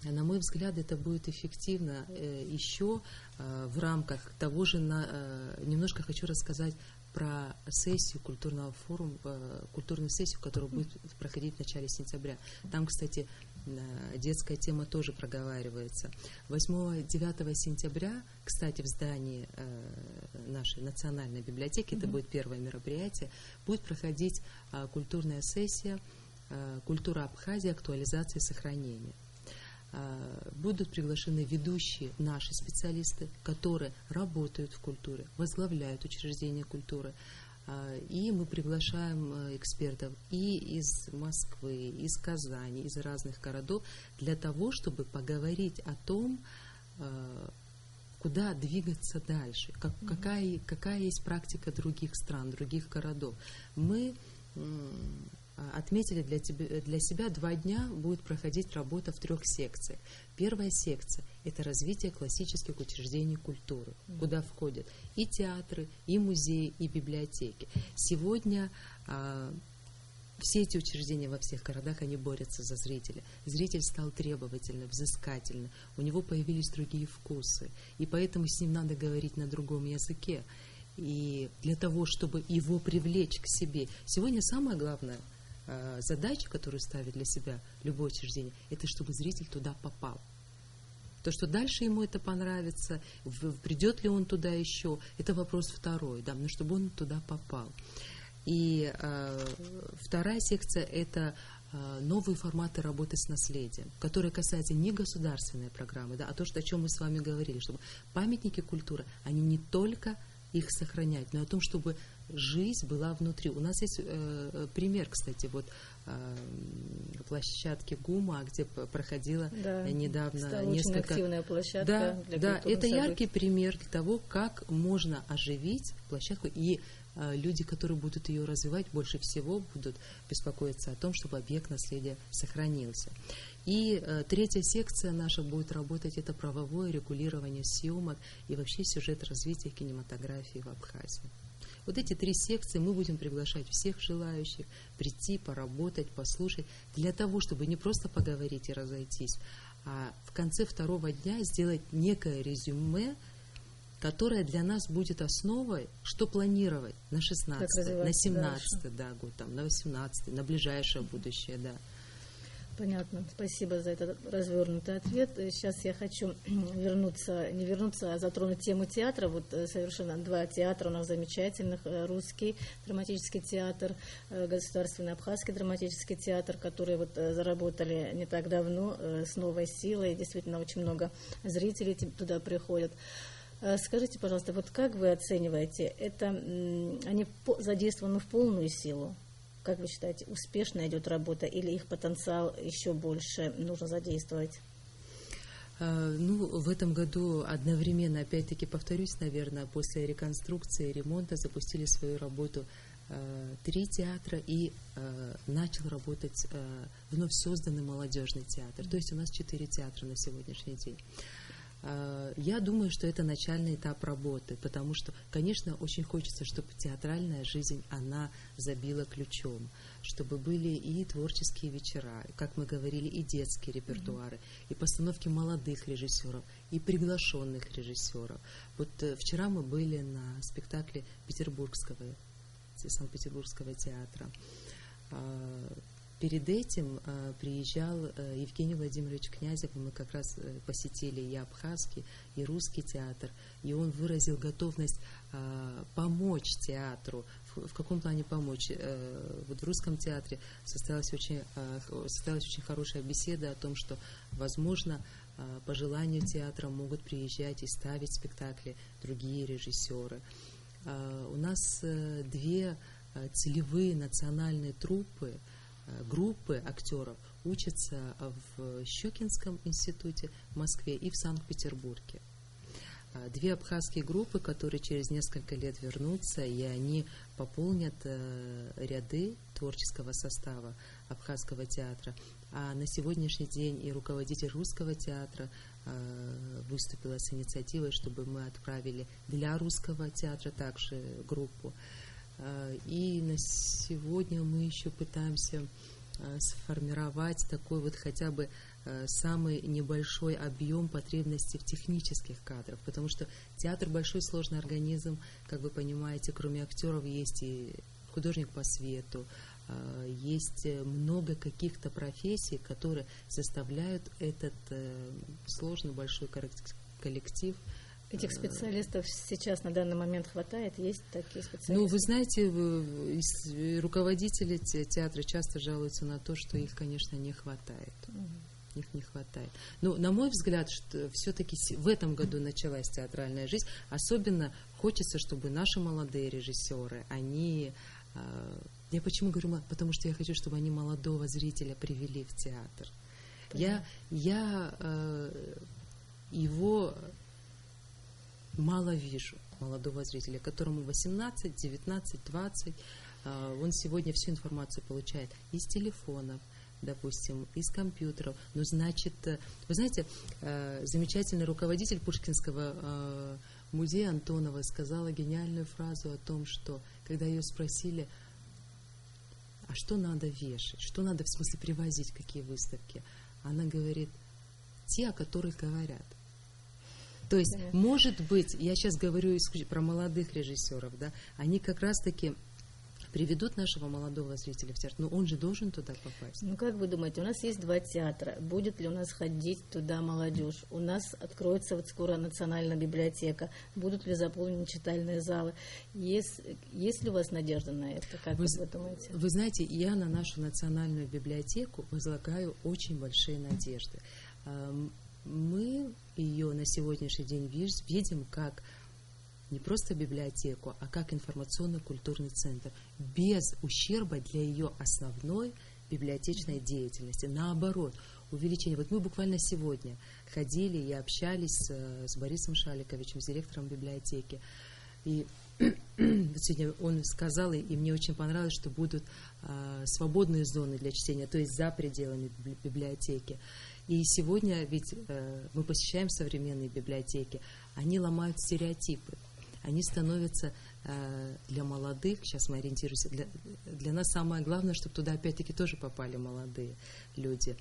на мой взгляд, это будет эффективно еще в рамках того же, немножко хочу рассказать про сессию культурного форума, культурную сессию, которая будет проходить в начале сентября. Там, кстати, детская тема тоже проговаривается. 8-9 сентября, кстати, в здании нашей национальной библиотеки, это будет первое мероприятие, будет проходить культурная сессия «Культура Абхазии. Актуализация и сохранение». Будут приглашены ведущие наши специалисты, которые работают в культуре, возглавляют учреждения культуры. И мы приглашаем экспертов и из Москвы, из Казани, из разных городов, для того, чтобы поговорить о том, куда двигаться дальше, какая есть практика других стран, других городов. Мы отметили для себя 2 дня будет проходить работа в 3 секциях. Первая секция – это развитие классических учреждений культуры, куда входят и театры, и музеи, и библиотеки. Сегодня все эти учреждения во всех городах, они борются за зрителя. Зритель стал требовательным, взыскательным, у него появились другие вкусы, и поэтому с ним надо говорить на другом языке. И для того, чтобы его привлечь к себе, сегодня самое главное – задача, которую ставит для себя любое учреждение, это чтобы зритель туда попал. То, что дальше ему это понравится, придет ли он туда еще, это вопрос второй, да, но чтобы он туда попал. И вторая секция – это новые форматы работы с наследием, которые касаются не государственной программы, да, а то, что, о чем мы с вами говорили, чтобы памятники культуры, они не только их сохранять, но и о том, чтобы жизнь была внутри. У нас есть пример, кстати, вот площадки ГУМа, где проходила недавно несколько... Очень активная площадка для это событий. Яркий пример того, как можно оживить площадку, и люди, которые будут ее развивать, больше всего будут беспокоиться о том, чтобы объект наследия сохранился. И 3-я секция наша будет работать, это правовое регулирование съемок и вообще сюжет развития кинематографии в Абхазии. Вот эти 3 секции мы будем приглашать всех желающих прийти, поработать, послушать, для того, чтобы не просто поговорить и разойтись, а в конце 2-го дня сделать некое резюме, которое для нас будет основой, что планировать на 16-й, на 17-й год, там, на 18-й, на ближайшее будущее, да. Понятно. Спасибо за этот развернутый ответ. Сейчас я хочу затронуть тему театра. Вот совершенно 2 театра у нас замечательных. Русский драматический театр, Государственный Абхазский драматический театр, которые вот заработали не так давно с новой силой. Действительно, очень много зрителей туда приходят. Скажите, пожалуйста, вот как вы оцениваете, они задействованы в полную силу? Как вы считаете, успешно идет работа или их потенциал еще больше нужно задействовать? В этом году одновременно, опять-таки повторюсь, наверное, после реконструкции и ремонта запустили свою работу 3 театра и начал работать вновь созданный молодежный театр. То есть у нас 4 театра на сегодняшний день. Я думаю, что это начальный этап работы, потому что, конечно, очень хочется, чтобы театральная жизнь, она забила ключом, чтобы были и творческие вечера, как мы говорили, и детские репертуары, и постановки молодых режиссеров, и приглашенных режиссеров. Вот вчера мы были на спектакле Санкт-Петербургского театра. Перед этим приезжал Евгений Владимирович Князев, и мы как раз посетили и абхазский, и русский театр, и он выразил готовность помочь театру. В каком плане помочь? Вот в русском театре состоялась очень хорошая беседа о том, что, возможно, по желанию театра могут приезжать и ставить спектакли другие режиссеры. У нас 2 целевые национальные труппы, группы актеров учатся в Щекинском институте в Москве и в Санкт-Петербурге. 2 абхазские группы, которые через несколько лет вернутся, и они пополнят ряды творческого состава абхазского театра. А на сегодняшний день и руководитель русского театра выступила с инициативой, чтобы мы отправили для русского театра также группу. И на сегодня мы еще пытаемся сформировать такой вот хотя бы самый небольшой объем потребностей в технических кадрах, потому что театр большой сложный организм, как вы понимаете, кроме актеров есть и художник по свету, есть много каких-то профессий, которые составляют этот сложный большой коллектив. Этих специалистов сейчас на данный момент хватает? Есть такие специалисты? Ну, вы знаете, руководители театра часто жалуются на то, что их, конечно, не хватает. Их не хватает. Но, на мой взгляд, что все-таки в этом году началась театральная жизнь. Особенно хочется, чтобы наши молодые режиссеры, они... Я почему говорю? Потому что я хочу, чтобы они молодого зрителя привели в театр. Я его... мало вижу, молодого зрителя, которому 18, 19, 20. Он сегодня всю информацию получает из телефонов, допустим, из компьютеров. Но значит, вы знаете, замечательный руководитель Пушкинского музея Антонова сказала гениальную фразу о том, что, когда ее спросили, а что надо вешать, что надо, в смысле, привозить, какие выставки, она говорит, те, о которых говорят. То есть, может быть, я сейчас говорю про молодых режиссеров, да, они как раз-таки приведут нашего молодого зрителя в театр, но он же должен туда попасть. Ну, как вы думаете, у нас есть 2 театра, будет ли у нас ходить туда молодежь? У нас откроется вот скоро Национальная библиотека, будут ли заполнены читальные залы? Есть ли у вас надежда на это? Как вы думаете? Вы знаете, я на нашу Национальную библиотеку возлагаю очень большие надежды. Мы ее на сегодняшний день видим как не просто библиотеку, а как информационно-культурный центр, без ущерба для ее основной библиотечной деятельности. Наоборот, увеличение. Вот мы буквально сегодня ходили и общались с Борисом Шаликовичем, с директором библиотеки. И сегодня он сказал, и мне очень понравилось, что будут свободные зоны для чтения, то есть за пределами библиотеки. И сегодня ведь мы посещаем современные библиотеки, они ломают стереотипы, они становятся для молодых, сейчас мы ориентируемся, для нас самое главное, чтобы туда опять-таки тоже попали молодые люди.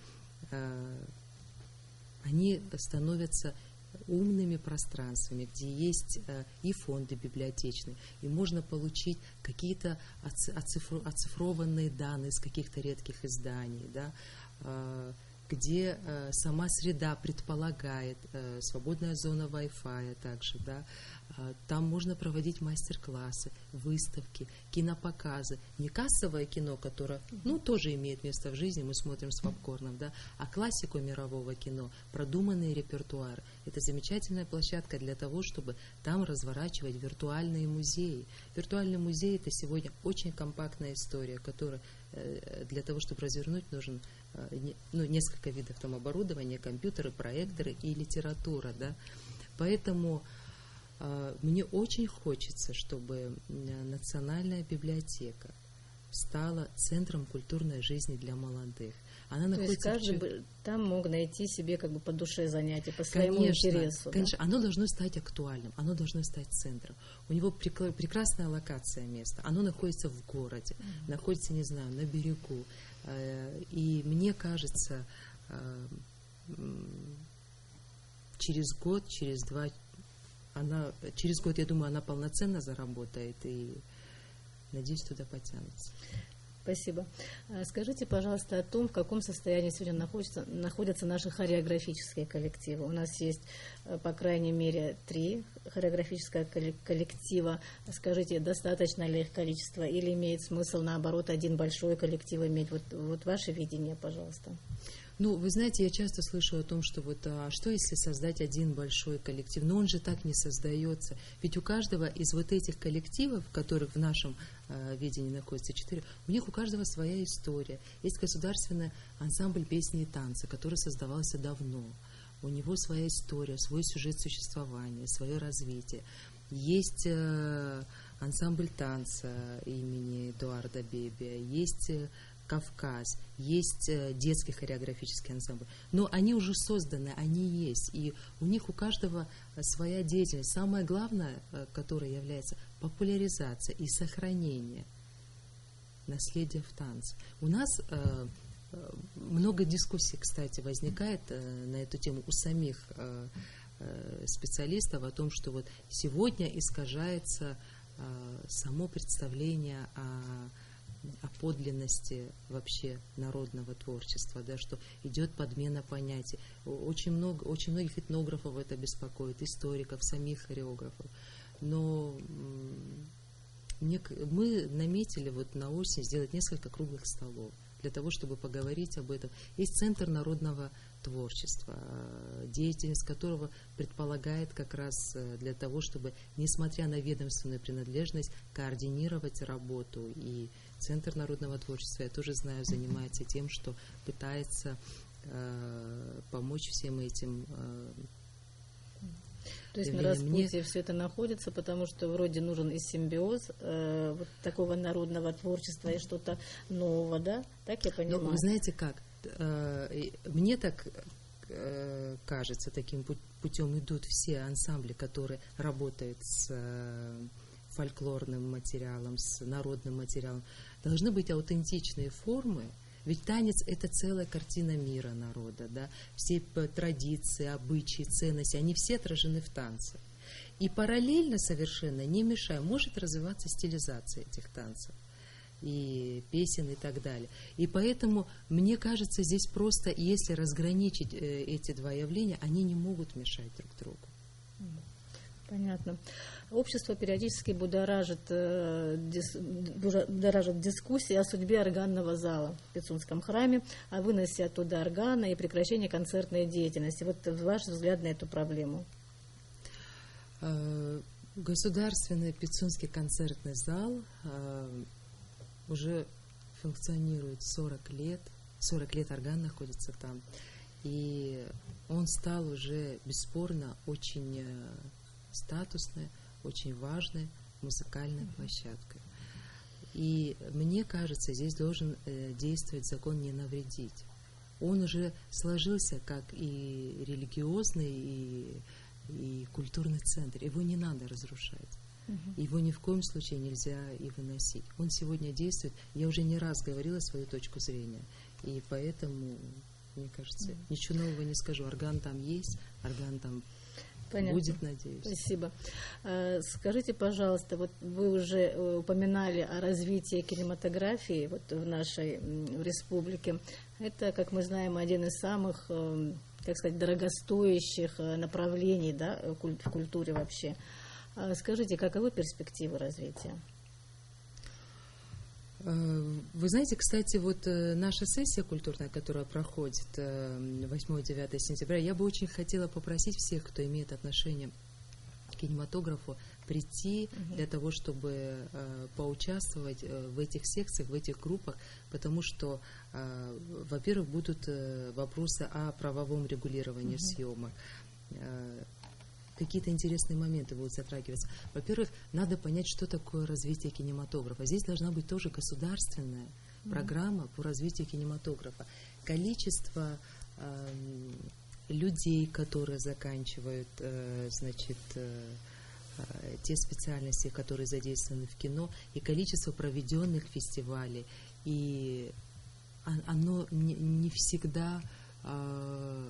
Они становятся умными пространствами, где есть и фонды библиотечные, и можно получить какие-то оцифрованные данные из каких-то редких изданий, да, где сама среда предполагает, свободная зона Wi-Fi также, да, там можно проводить мастер-классы, выставки, кинопоказы. Не кассовое кино, которое, тоже имеет место в жизни, мы смотрим с попкорном, да, а классику мирового кино, продуманные репертуары. Это замечательная площадка для того, чтобы там разворачивать виртуальные музеи. Виртуальный музей – это сегодня очень компактная история, которая для того, чтобы развернуть, нужен несколько видов там оборудования, компьютеры, проекторы и литература, да. Поэтому мне очень хочется, чтобы Национальная библиотека стала центром культурной жизни для молодых. Она находится... То есть каждый там мог найти себе как бы по душе занятия, по своему интересу. Конечно, да? Оно должно стать актуальным, оно должно стать центром. У него прекрасная локация места, оно находится в городе, находится, не знаю, на берегу. И мне кажется, через год, через год, я думаю, она полноценно заработает, и, надеюсь, туда потянется. Спасибо. Скажите, пожалуйста, о том, в каком состоянии сегодня находятся наши хореографические коллективы. У нас есть, по крайней мере, 3 хореографических коллектива. Скажите, достаточно ли их количество, или имеет смысл, наоборот, один большой коллектив иметь? Вот ваше видение, пожалуйста. Ну, вы знаете, я часто слышу о том, что что если создать один большой коллектив? Но он же так не создается. Ведь у каждого из вот этих коллективов, которых в нашем видении находится 4, у них у каждого своя история. Есть государственный ансамбль песни и танца, который создавался давно. У него своя история, свой сюжет существования, свое развитие. Есть ансамбль танца имени Эдуарда Бебия, есть Кавказ, есть детский хореографический ансамбль, но они уже созданы, они есть, и у них у каждого своя деятельность. Самое главное, которое является популяризация и сохранение наследия в танце. У нас много дискуссий, кстати, возникает на эту тему у самих специалистов о том, что вот сегодня искажается само представление о подлинности вообще народного творчества, да, что идет подмена понятий. Очень многих этнографов это беспокоит, историков, самих хореографов. Но мы наметили на осень сделать несколько круглых столов для того, чтобы поговорить об этом. Есть Центр народного творчества, деятельность которого предполагает как раз для того, чтобы, несмотря на ведомственную принадлежность, координировать работу. И Центр народного творчества, я тоже знаю, занимается тем, что пытается помочь всем этим. То есть на распутье все это находится, потому что вроде нужен и симбиоз вот такого народного творчества и что-то нового, да? Так я понимаю? Ну, вы знаете как? Мне так кажется, таким путем идут все ансамбли, которые работают с фольклорным материалом, с народным материалом. Должны быть аутентичные формы. Ведь танец – это целая картина мира народа, да? Все традиции, обычаи, ценности, они все отражены в танце. И параллельно совершенно, не мешая, может развиваться стилизация этих танцев, и песен, и так далее. И поэтому, мне кажется, здесь просто, если разграничить эти два явления, они не могут мешать друг другу. Понятно. Общество периодически будоражит дискуссии о судьбе органного зала в Пицунском храме, о выносе оттуда органа и прекращении концертной деятельности. Вот ваш взгляд на эту проблему. Государственный Пицунский концертный зал уже функционирует 40 лет. 40 лет орган находится там. И он стал уже бесспорно очень статусной, очень важной музыкальной площадкой. И мне кажется, здесь должен действовать закон «не навредить». Он уже сложился как и религиозный, и культурный центр. Его не надо разрушать. Его ни в коем случае нельзя и выносить. Он сегодня действует. Я уже не раз говорила свою точку зрения. И поэтому, мне кажется, ничего нового не скажу. Орган там есть, орган там Понятно. Будет, надеюсь. Спасибо. Скажите, пожалуйста, вот вы уже упоминали о развитии кинематографии вот в нашей республике. Это, как мы знаем, один из самых, так сказать, дорогостоящих направлений, да, в культуре вообще. Скажите, каковы перспективы развития? Вы знаете, кстати, вот наша сессия культурная, которая проходит 8-9 сентября, я бы очень хотела попросить всех, кто имеет отношение к кинематографу, прийти для того, чтобы поучаствовать в этих секциях, в этих группах, потому что, во-первых, будут вопросы о правовом регулировании съемок. Какие-то интересные моменты будут затрагиваться. Во-первых, надо понять, что такое развитие кинематографа. Здесь должна быть тоже государственная программа по развитию кинематографа. количество людей, которые заканчивают, те специальности, которые задействованы в кино, и количество проведенных фестивалей, и оно не всегда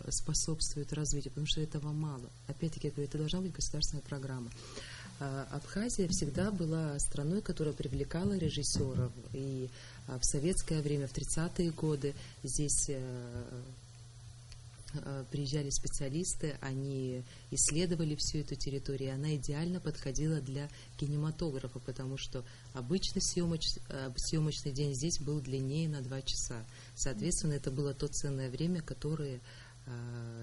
способствует развитию, потому что этого мало. Опять-таки, я говорю, это должна быть государственная программа. Абхазия всегда была страной, которая привлекала режиссеров, и в советское время, в 30-е годы, здесь приезжали специалисты, они исследовали всю эту территорию, и она идеально подходила для кинематографа, потому что обычный съемочный день здесь был длиннее на 2 часа. Соответственно, это было то ценное время, которое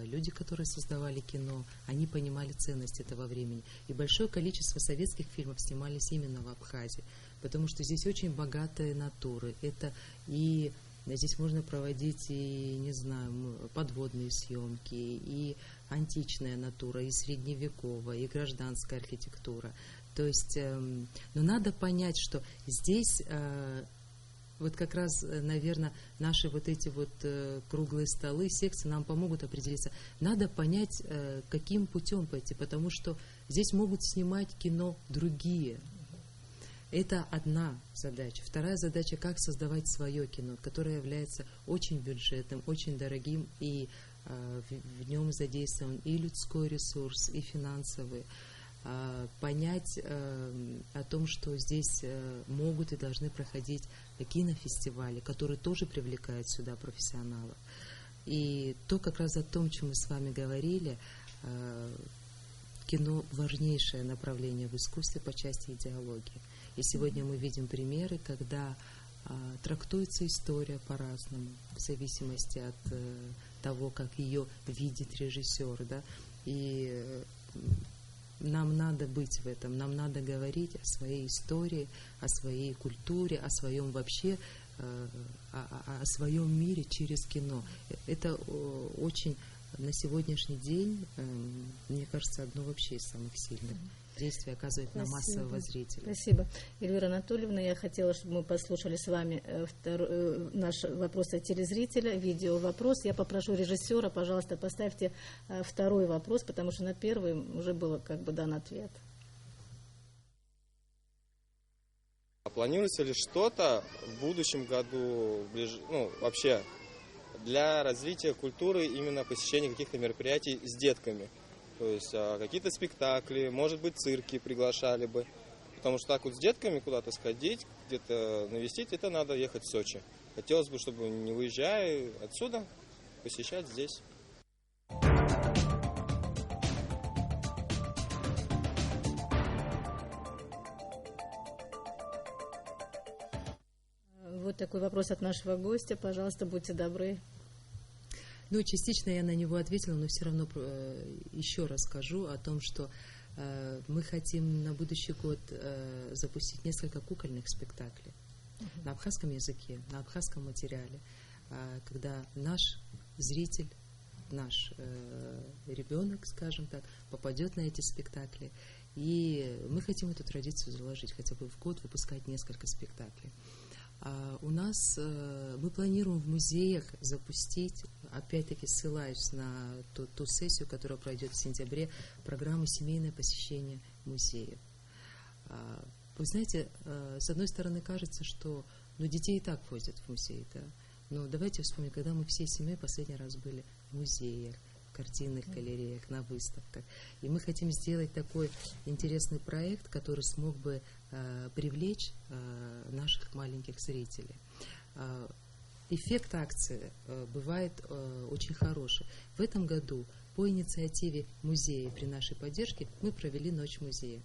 люди, которые создавали кино, они понимали ценность этого времени. И большое количество советских фильмов снимались именно в Абхазии, потому что здесь очень богатые натуры. Это и здесь можно проводить и, не знаю, подводные съемки, и античная натура, и средневековая, и гражданская архитектура. То есть, но надо понять, что здесь вот как раз, наверное, наши вот эти вот круглые столы, секции нам помогут определиться. Надо понять, каким путем пойти, потому что здесь могут снимать кино другие. Это одна задача. Вторая задача, как создавать свое кино, которое является очень бюджетным, очень дорогим, и в нем задействован и людской ресурс, и финансовый. Понять о том, что здесь могут и должны проходить кинофестивали, которые тоже привлекают сюда профессионалов. И то как раз о том, чем мы с вами говорили, кино – важнейшее направление в искусстве по части идеологии. И сегодня мы видим примеры, когда трактуется история по-разному, в зависимости от того, как ее видит режиссер. Да? И нам надо быть в этом, нам надо говорить о своей истории, о своей культуре, о своем вообще, о своем мире через кино. Это очень на сегодняшний день, мне кажется, одно вообще из самых сильных действий оказывает на массового зрителя. Спасибо. Эльвира Анатольевна, я хотела, чтобы мы послушали с вами наш вопрос от телезрителя, видео-вопрос. Я попрошу режиссера, пожалуйста, поставьте второй вопрос, потому что на первый уже был как бы дан ответ. А планируется ли что-то в будущем году, вообще для развития культуры, именно посещения каких-то мероприятий с детками? То есть какие-то спектакли, может быть, цирки приглашали бы. Потому что так вот с детками куда-то сходить, где-то навестить, это надо ехать в Сочи. Хотелось бы, чтобы не выезжая отсюда, посещать здесь. Вот такой вопрос от нашего гостя. Пожалуйста, будьте добры. Ну, частично я на него ответила, но все равно еще раз скажу о том, что мы хотим на будущий год запустить несколько кукольных спектаклей на абхазском языке, на абхазском материале, когда наш зритель, наш ребенок, скажем так, попадет на эти спектакли. И мы хотим эту традицию заложить, хотя бы в год выпускать несколько спектаклей. У нас, мы планируем в музеях запустить, опять-таки ссылаюсь на ту сессию, которая пройдет в сентябре, программу «Семейное посещение музеев». Вы знаете, с одной стороны кажется, что детей и так возят в музей, да? Но давайте вспомним, когда мы всей семьей последний раз были в музеях, в картинных галереях, на выставках. И мы хотим сделать такой интересный проект, который смог бы привлечь наших маленьких зрителей. Эффект акции бывает очень хороший. В этом году по инициативе музея при нашей поддержке мы провели Ночь музея.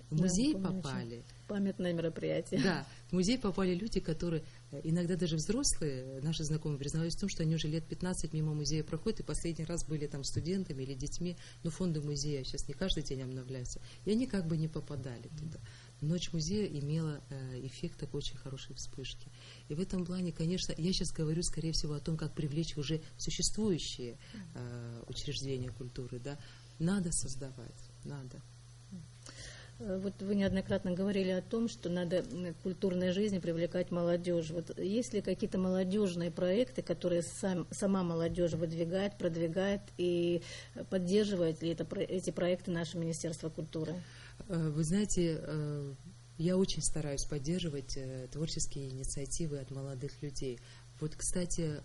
В музей попали... Памятное мероприятие. Да, в музей попали люди, которые, иногда даже взрослые, наши знакомые, признавались в том, что они уже лет 15 мимо музея проходят, и последний раз были там студентами или детьми, но фонды музея сейчас не каждый день обновляются, и они как бы не попадали туда. Ночь музея имела эффект такой очень хорошей вспышки. И в этом плане, конечно, я сейчас говорю, скорее всего, о том, как привлечь уже существующие учреждения культуры. Да? Надо создавать, надо. Вот вы неоднократно говорили о том, что надо к культурной жизни привлекать молодежь. Вот есть ли какие-то молодежные проекты, которые сама молодежь выдвигает, продвигает, и поддерживает ли эти проекты наше Министерство культуры? Вы знаете, я очень стараюсь поддерживать творческие инициативы от молодых людей. Вот, кстати,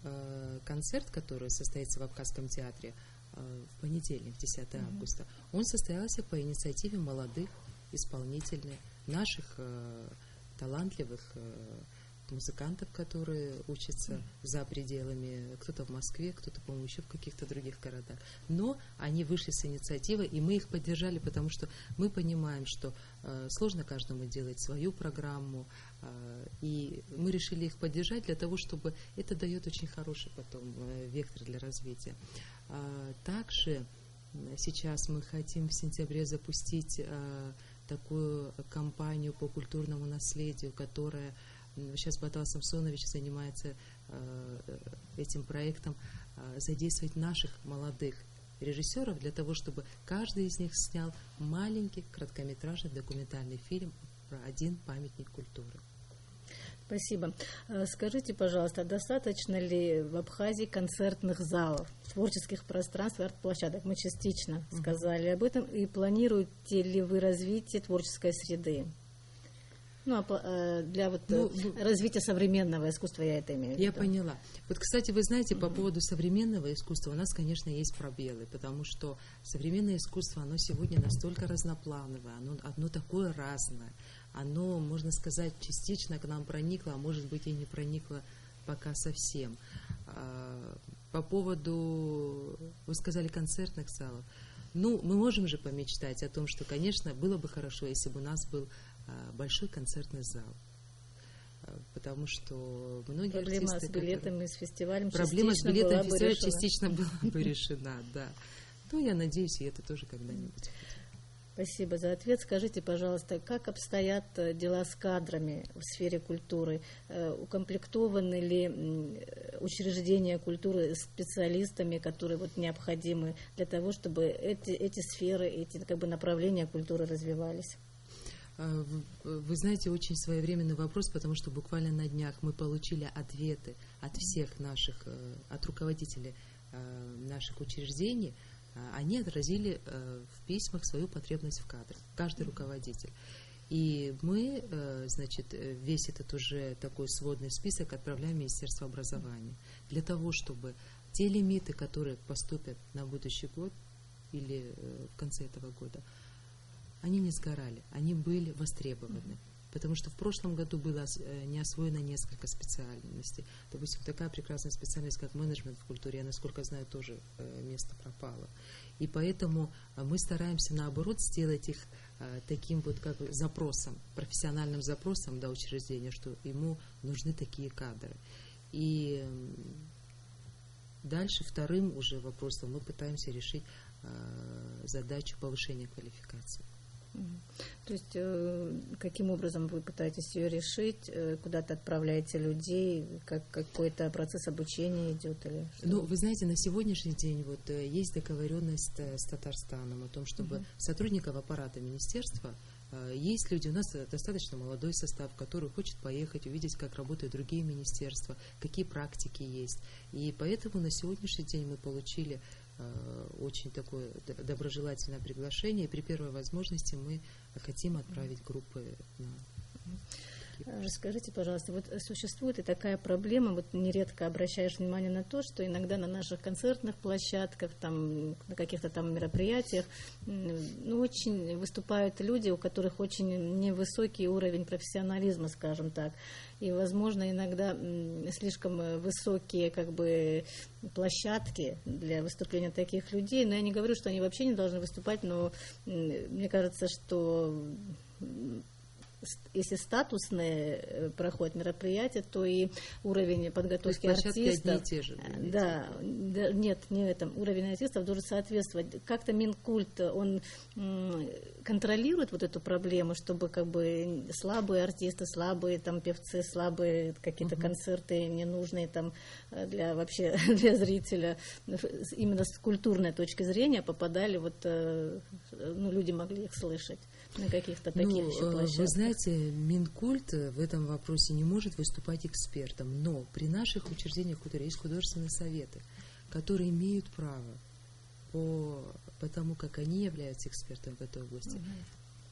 концерт, который состоится в Абхазском театре в понедельник, 10 августа, он состоялся по инициативе молодых исполнителей, наших талантливых музыкантов, которые учатся за пределами, кто-то в Москве, кто-то, по-моему, еще в каких-то других городах. Но они вышли с инициативой, и мы их поддержали, потому что мы понимаем, что сложно каждому делать свою программу, и мы решили их поддержать для того, чтобы это дает очень хороший потом вектор для развития. Также сейчас мы хотим в сентябре запустить такую кампанию по культурному наследию, которая сейчас Батал Самсонович занимается этим проектом, задействовать наших молодых режиссеров для того, чтобы каждый из них снял маленький короткометражный документальный фильм про один памятник культуры. Спасибо. Скажите, пожалуйста, достаточно ли в Абхазии концертных залов, творческих пространств и арт-площадок? Мы частично сказали об этом. И планируете ли вы развитие творческой среды? Для развития современного искусства, я это имею в виду. Я поняла. Вот, кстати, вы знаете, по поводу современного искусства у нас, конечно, есть пробелы, потому что современное искусство, оно сегодня настолько разноплановое, оно такое разное, оно, можно сказать, частично к нам проникло, а может быть и не проникло пока совсем. По поводу, вы сказали, концертных залов. Мы можем же помечтать о том, что, конечно, было бы хорошо, если бы у нас был большой концертный зал, потому что многие проблема артисты... с билетами, с фестивалем проблема с билетом фестиваля частично была бы решена, да. Я надеюсь, и это тоже когда-нибудь будет. Спасибо за ответ. Скажите, пожалуйста, как обстоят дела с кадрами в сфере культуры? Укомплектованы ли учреждения культуры специалистами, которые необходимы для того, чтобы эти сферы, эти направления культуры развивались? Вы знаете, очень своевременный вопрос, потому что буквально на днях мы получили ответы от всех наших, от руководителей наших учреждений. Они отразили в письмах свою потребность в кадрах, каждый руководитель. И мы, весь этот уже такой сводный список отправляем в Министерство образования для того, чтобы те лимиты, которые поступят на будущий год или в конце этого года, они не сгорали, они были востребованы. Потому что в прошлом году было не освоено несколько специальностей. Допустим, такая прекрасная специальность, как менеджмент в культуре, я, насколько знаю, тоже место пропало. И поэтому мы стараемся, наоборот, сделать их таким запросом, профессиональным запросом до учреждения, что ему нужны такие кадры. И дальше вторым уже вопросом мы пытаемся решить задачу повышения квалификации. То есть каким образом вы пытаетесь ее решить? Куда-то отправляете людей? Какой-то процесс обучения идет? Или что? Вы знаете, на сегодняшний день есть договоренность с Татарстаном о том, чтобы сотрудников аппарата министерства, есть люди, у нас достаточно молодой состав, который хочет поехать, увидеть, как работают другие министерства, какие практики есть. И поэтому на сегодняшний день мы получили очень такое доброжелательное приглашение, и при первой возможности мы хотим отправить группы на... Скажите, пожалуйста, существует и такая проблема, нередко обращаешь внимание на то, что иногда на наших концертных площадках, на каких-то мероприятиях, очень выступают люди, у которых очень невысокий уровень профессионализма, скажем так, и, возможно, иногда слишком высокие площадки для выступления таких людей, но я не говорю, что они вообще не должны выступать, но мне кажется, что если статусные проходят мероприятия, то и уровень подготовки артистов... одни и те же. Да, нет, не этом. Уровень артистов должен соответствовать. Как-то Минкульт, он контролирует вот эту проблему, чтобы как бы слабые артисты, слабые там певцы, слабые какие-то концерты ненужные там вообще для зрителя, именно с культурной точки зрения попадали, люди могли их слышать на каких-то таких еще площадках. Вы знаете, Минкульт в этом вопросе не может выступать экспертом, но при наших учреждениях культуры есть художественные советы, которые имеют право по тому, как они являются экспертами в этой области,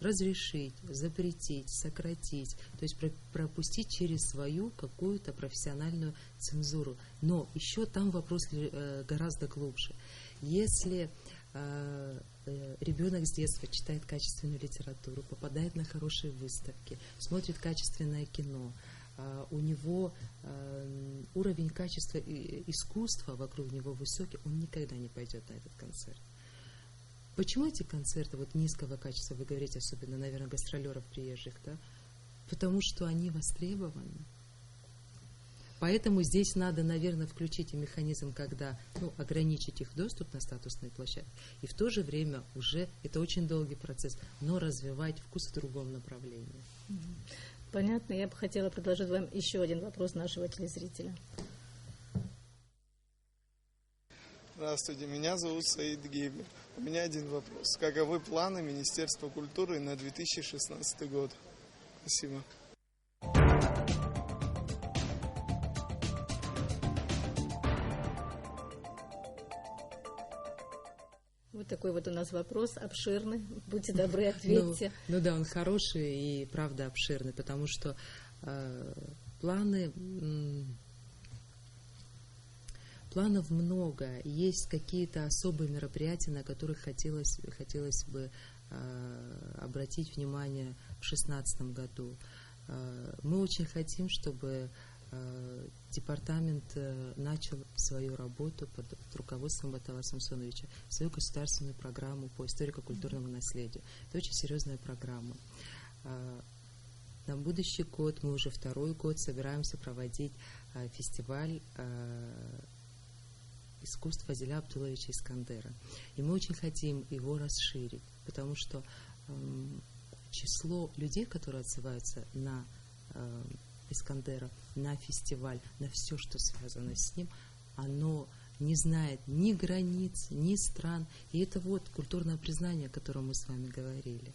разрешить, запретить, сократить, то есть пропустить через свою какую-то профессиональную цензуру. Но еще там вопрос гораздо глубже. Если ребенок с детства читает качественную литературу, попадает на хорошие выставки, смотрит качественное кино, у него уровень качества искусства вокруг него высокий, он никогда не пойдет на этот концерт. Почему эти концерты низкого качества, вы говорите, особенно, наверное, гастролеров приезжих, да? Потому что они востребованы. Поэтому здесь надо, наверное, включить и механизм, когда ограничить их доступ на статусные площадки, и в то же время уже, это очень долгий процесс, но развивать вкус в другом направлении. Понятно. Я бы хотела предложить вам еще один вопрос нашего телезрителя. Здравствуйте, меня зовут Саид Гибли. У меня один вопрос. Каковы планы Министерства культуры на 2016 год? Спасибо. Вот такой у нас вопрос обширный. Будьте добры, ответьте. Да, он хороший и правда обширный, потому что планов много. Есть какие-то особые мероприятия, на которых хотелось бы обратить внимание в 2016 году. Мы очень хотим, чтобы департамент начал свою работу под руководством Батала Самсоновича, свою государственную программу по историко-культурному наследию. Это очень серьезная программа. На будущий год, мы уже второй год собираемся проводить фестиваль искусств Фазиля Абдулловича Искандера. И мы очень хотим его расширить, потому что число людей, которые отзываются на Искандера, на фестиваль, на все, что связано с ним, оно не знает ни границ, ни стран. И это культурное признание, о котором мы с вами говорили.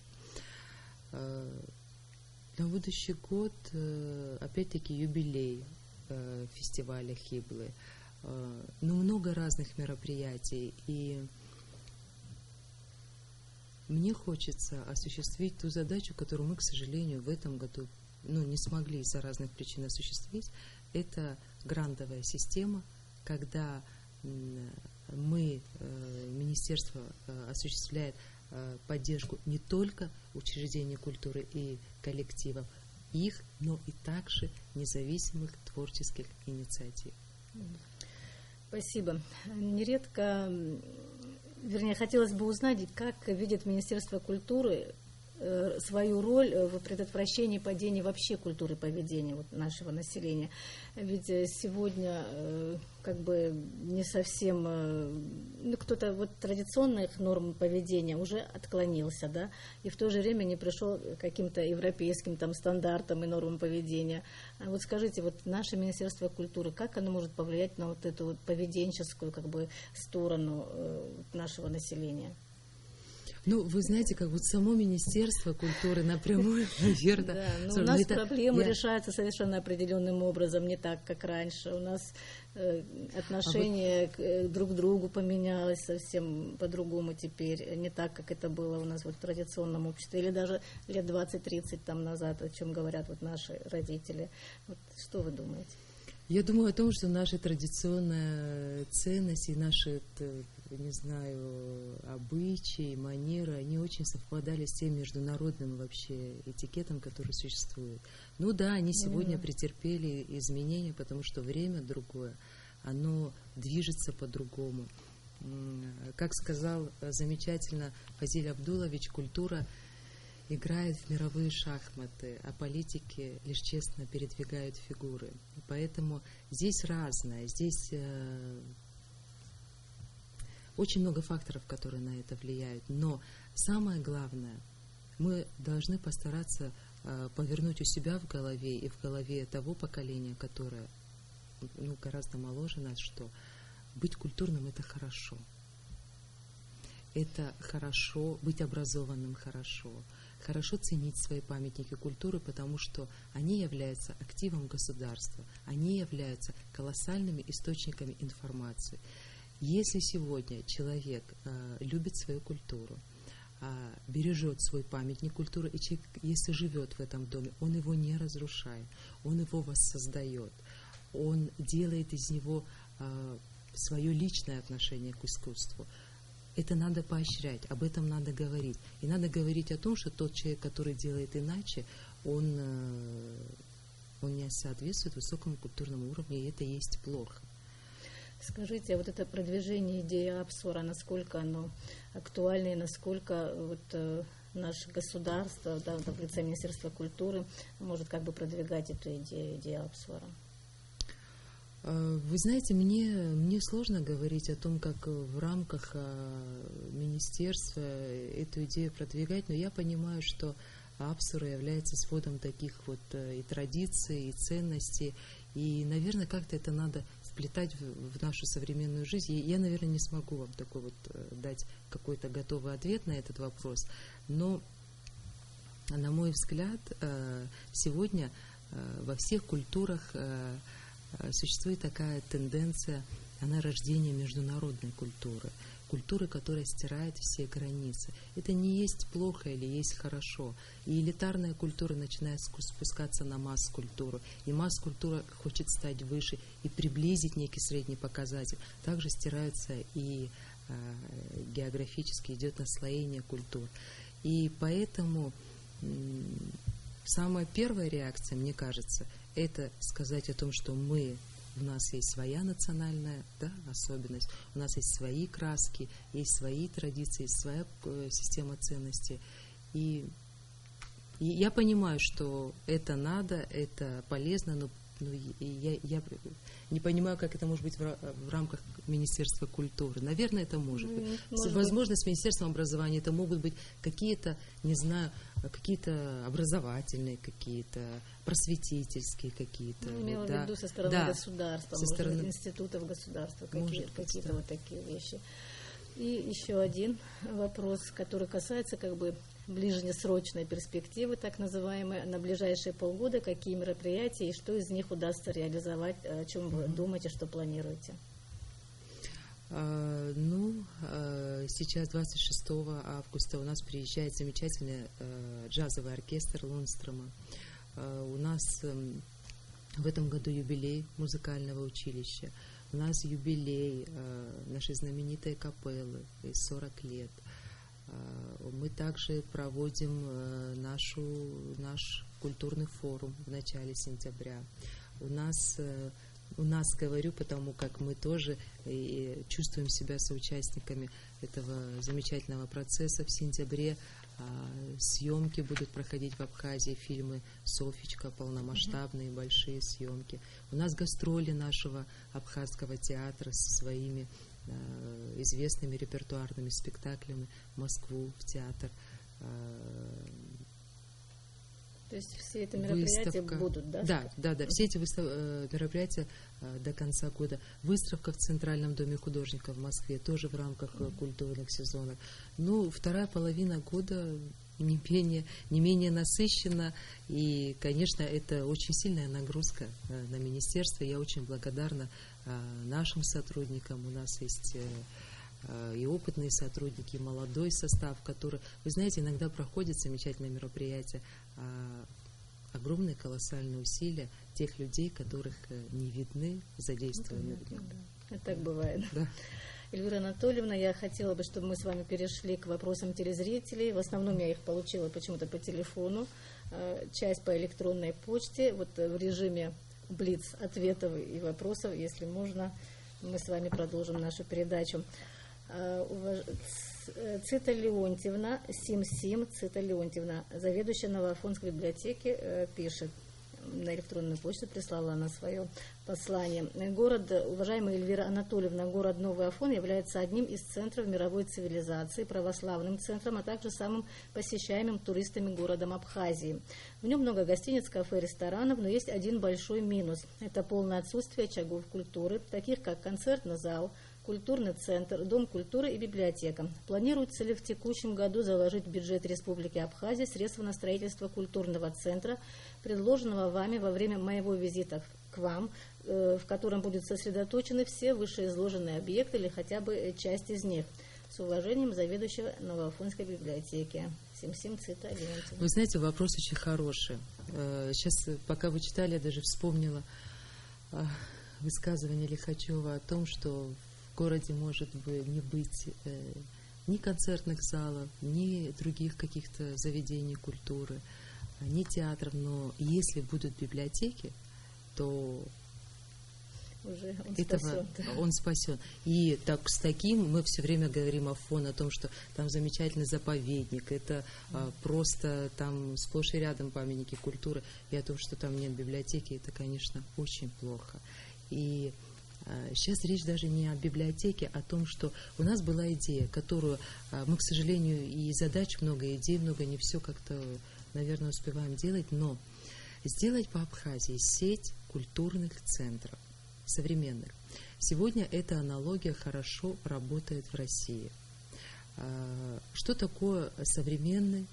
На будущий год, опять-таки, юбилей фестиваля Хиблы. Много разных мероприятий, и мне хочется осуществить ту задачу, которую мы, к сожалению, в этом году не смогли из-за разных причин осуществить. Это грантовая система, когда министерство осуществляет поддержку не только учреждений культуры и коллективов их, но и также независимых творческих инициатив. Спасибо. Нередко, хотелось бы узнать, как видит Министерство культуры свою роль в предотвращении падения вообще культуры поведения нашего населения. Ведь сегодня не совсем кто-то традиционных норм поведения уже отклонился, да, и в то же время не пришел к каким-то европейским стандартам и нормам поведения. Скажите, наше Министерство культуры, как оно может повлиять на эту поведенческую сторону нашего населения? Вы знаете, само Министерство культуры напрямую, наверное... Да, у нас проблемы решаются совершенно определенным образом, не так, как раньше. У нас отношение друг к другу поменялось совсем по-другому теперь, не так, как это было у нас в традиционном обществе, или даже лет 20-30 назад, о чем говорят наши родители. Что вы думаете? Я думаю о том, что наши традиционные ценности, наши, обычаи, манеры, они очень совпадали с тем международным вообще этикетом, который существует. Они сегодня претерпели изменения, потому что время другое, оно движется по-другому. Как сказал замечательно Фазиль Абдуллович, культура играет в мировые шахматы, а политики лишь честно передвигают фигуры. И поэтому здесь разное, здесь очень много факторов, которые на это влияют. Но самое главное, мы должны постараться повернуть у себя в голове и в голове того поколения, которое гораздо моложе нас, что быть культурным – это хорошо. Это хорошо, быть образованным хорошо. Хорошо ценить свои памятники культуры, потому что они являются активом государства, они являются колоссальными источниками информации. Если сегодня человек любит свою культуру, бережет свой памятник культуры, и человек, если живет в этом доме, он его не разрушает, он его воссоздает, он делает из него свое личное отношение к искусству. Это надо поощрять, об этом надо говорить. И надо говорить о том, что тот человек, который делает иначе, он не соответствует высокому культурному уровню, и это есть плохо. Скажите, вот это продвижение идеи Апсора, насколько оно актуально и насколько наше государство, в лице Министерства культуры, может продвигать эту идею Апсора? Вы знаете, мне сложно говорить о том, как в рамках министерства эту идею продвигать, но я понимаю, что Апсора является сводом таких и традиций, и ценностей, и, наверное, как-то это надо вплетать в нашу современную жизнь. И я, наверное, не смогу вам такой дать какой-то готовый ответ на этот вопрос, но, на мой взгляд, сегодня во всех культурах существует такая тенденция на рождение международной культуры, культуры, которая стирает все границы. Это не есть плохо или есть хорошо. И элитарная культура начинает спускаться на масс-культуру, и масс-культура хочет стать выше и приблизить некий средний показатель. Также стираются и географически идет наслоение культур. И поэтому самая первая реакция, мне кажется, это сказать о том, что у нас есть своя национальная особенность, у нас есть свои краски, есть свои традиции, есть своя система ценностей. И я понимаю, что это надо, это полезно, но я не понимаю, как это может быть в рамках Министерства культуры. Наверное, это может быть. Возможно, с Министерством образования это могут быть какие-то, не знаю, какие-то образовательные, какие-то просветительские какие-то. Имела в виду со стороны государства, со стороны институтов государства, какие-то такие вещи. И еще один вопрос, который касается ближнесрочной перспективы, так называемой, на ближайшие полгода, какие мероприятия и что из них удастся реализовать, о чем вы думаете, что планируете? Сейчас 26 августа у нас приезжает замечательный джазовый оркестр Лундстрома. У нас в этом году юбилей музыкального училища. У нас юбилей нашей знаменитой капеллы, 40 лет. Мы также проводим наш культурный форум в начале сентября. У нас, говорю, потому как мы тоже чувствуем себя соучастниками этого замечательного процесса. В сентябре съемки будут проходить в Абхазии, фильмы «Софичка», полномасштабные большие съемки. У нас гастроли нашего абхазского театра со своими известными репертуарными спектаклями в Москву, в театр. То есть все эти мероприятия будут, да? Да. Все эти мероприятия до конца года. Выставка в Центральном доме художников в Москве, тоже в рамках культурных сезонов. Вторая половина года не менее насыщена. И, конечно, это очень сильная нагрузка на министерство. Я очень благодарна нашим сотрудникам. У нас есть и опытные сотрудники, и молодой состав, который, вы знаете, иногда проходят замечательные мероприятия, огромные колоссальные усилия тех людей, которых не видны, задействованы в нем. Это так бывает. Да. Эльвира Анатольевна, я хотела бы, чтобы мы с вами перешли к вопросам телезрителей. В основном я их получила почему-то по телефону, часть по электронной почте. В режиме блиц ответов и вопросов, если можно, мы с вами продолжим нашу передачу. Цита Леонтьевна, Цита Леонтьевна, заведующая Новоафонской библиотеки, пишет. На электронную почту прислала она свое послание. Уважаемая Эльвира Анатольевна, город Новый Афон является одним из центров мировой цивилизации, православным центром, а также самым посещаемым туристами городом Абхазии. В нем много гостиниц, кафе, ресторанов, но есть один большой минус. Это полное отсутствие очагов культуры, таких как концертный зал, культурный центр, дом культуры и библиотека. Планируется ли в текущем году заложить в бюджет Республики Абхазия средства на строительство культурного центра, предложенного вами во время моего визита к вам, в котором будут сосредоточены все вышеизложенные объекты или хотя бы часть из них? С уважением, заведующего Новоафонской библиотеки. Цита Леонтьевна. Вы знаете, вопрос очень хороший. Сейчас, пока вы читали, я даже вспомнила высказывание Лихачева о том, что в городе может не быть ни концертных залов, ни других каких-то заведений культуры, ни театров, но если будут библиотеки, то уже он спасен. И так, с таким мы все время говорим о том, что там замечательный заповедник, это просто там сплошь и рядом памятники культуры, и о том, что там нет библиотеки, это, конечно, очень плохо. И сейчас речь даже не о библиотеке, а о том, что у нас была идея, которую мы, к сожалению, и задач много, идей много, не все как-то, наверное, успеваем делать, но сделать по Абхазии сеть культурных центров, современных. Сегодня эта аналогия хорошо работает в России. Что такое современный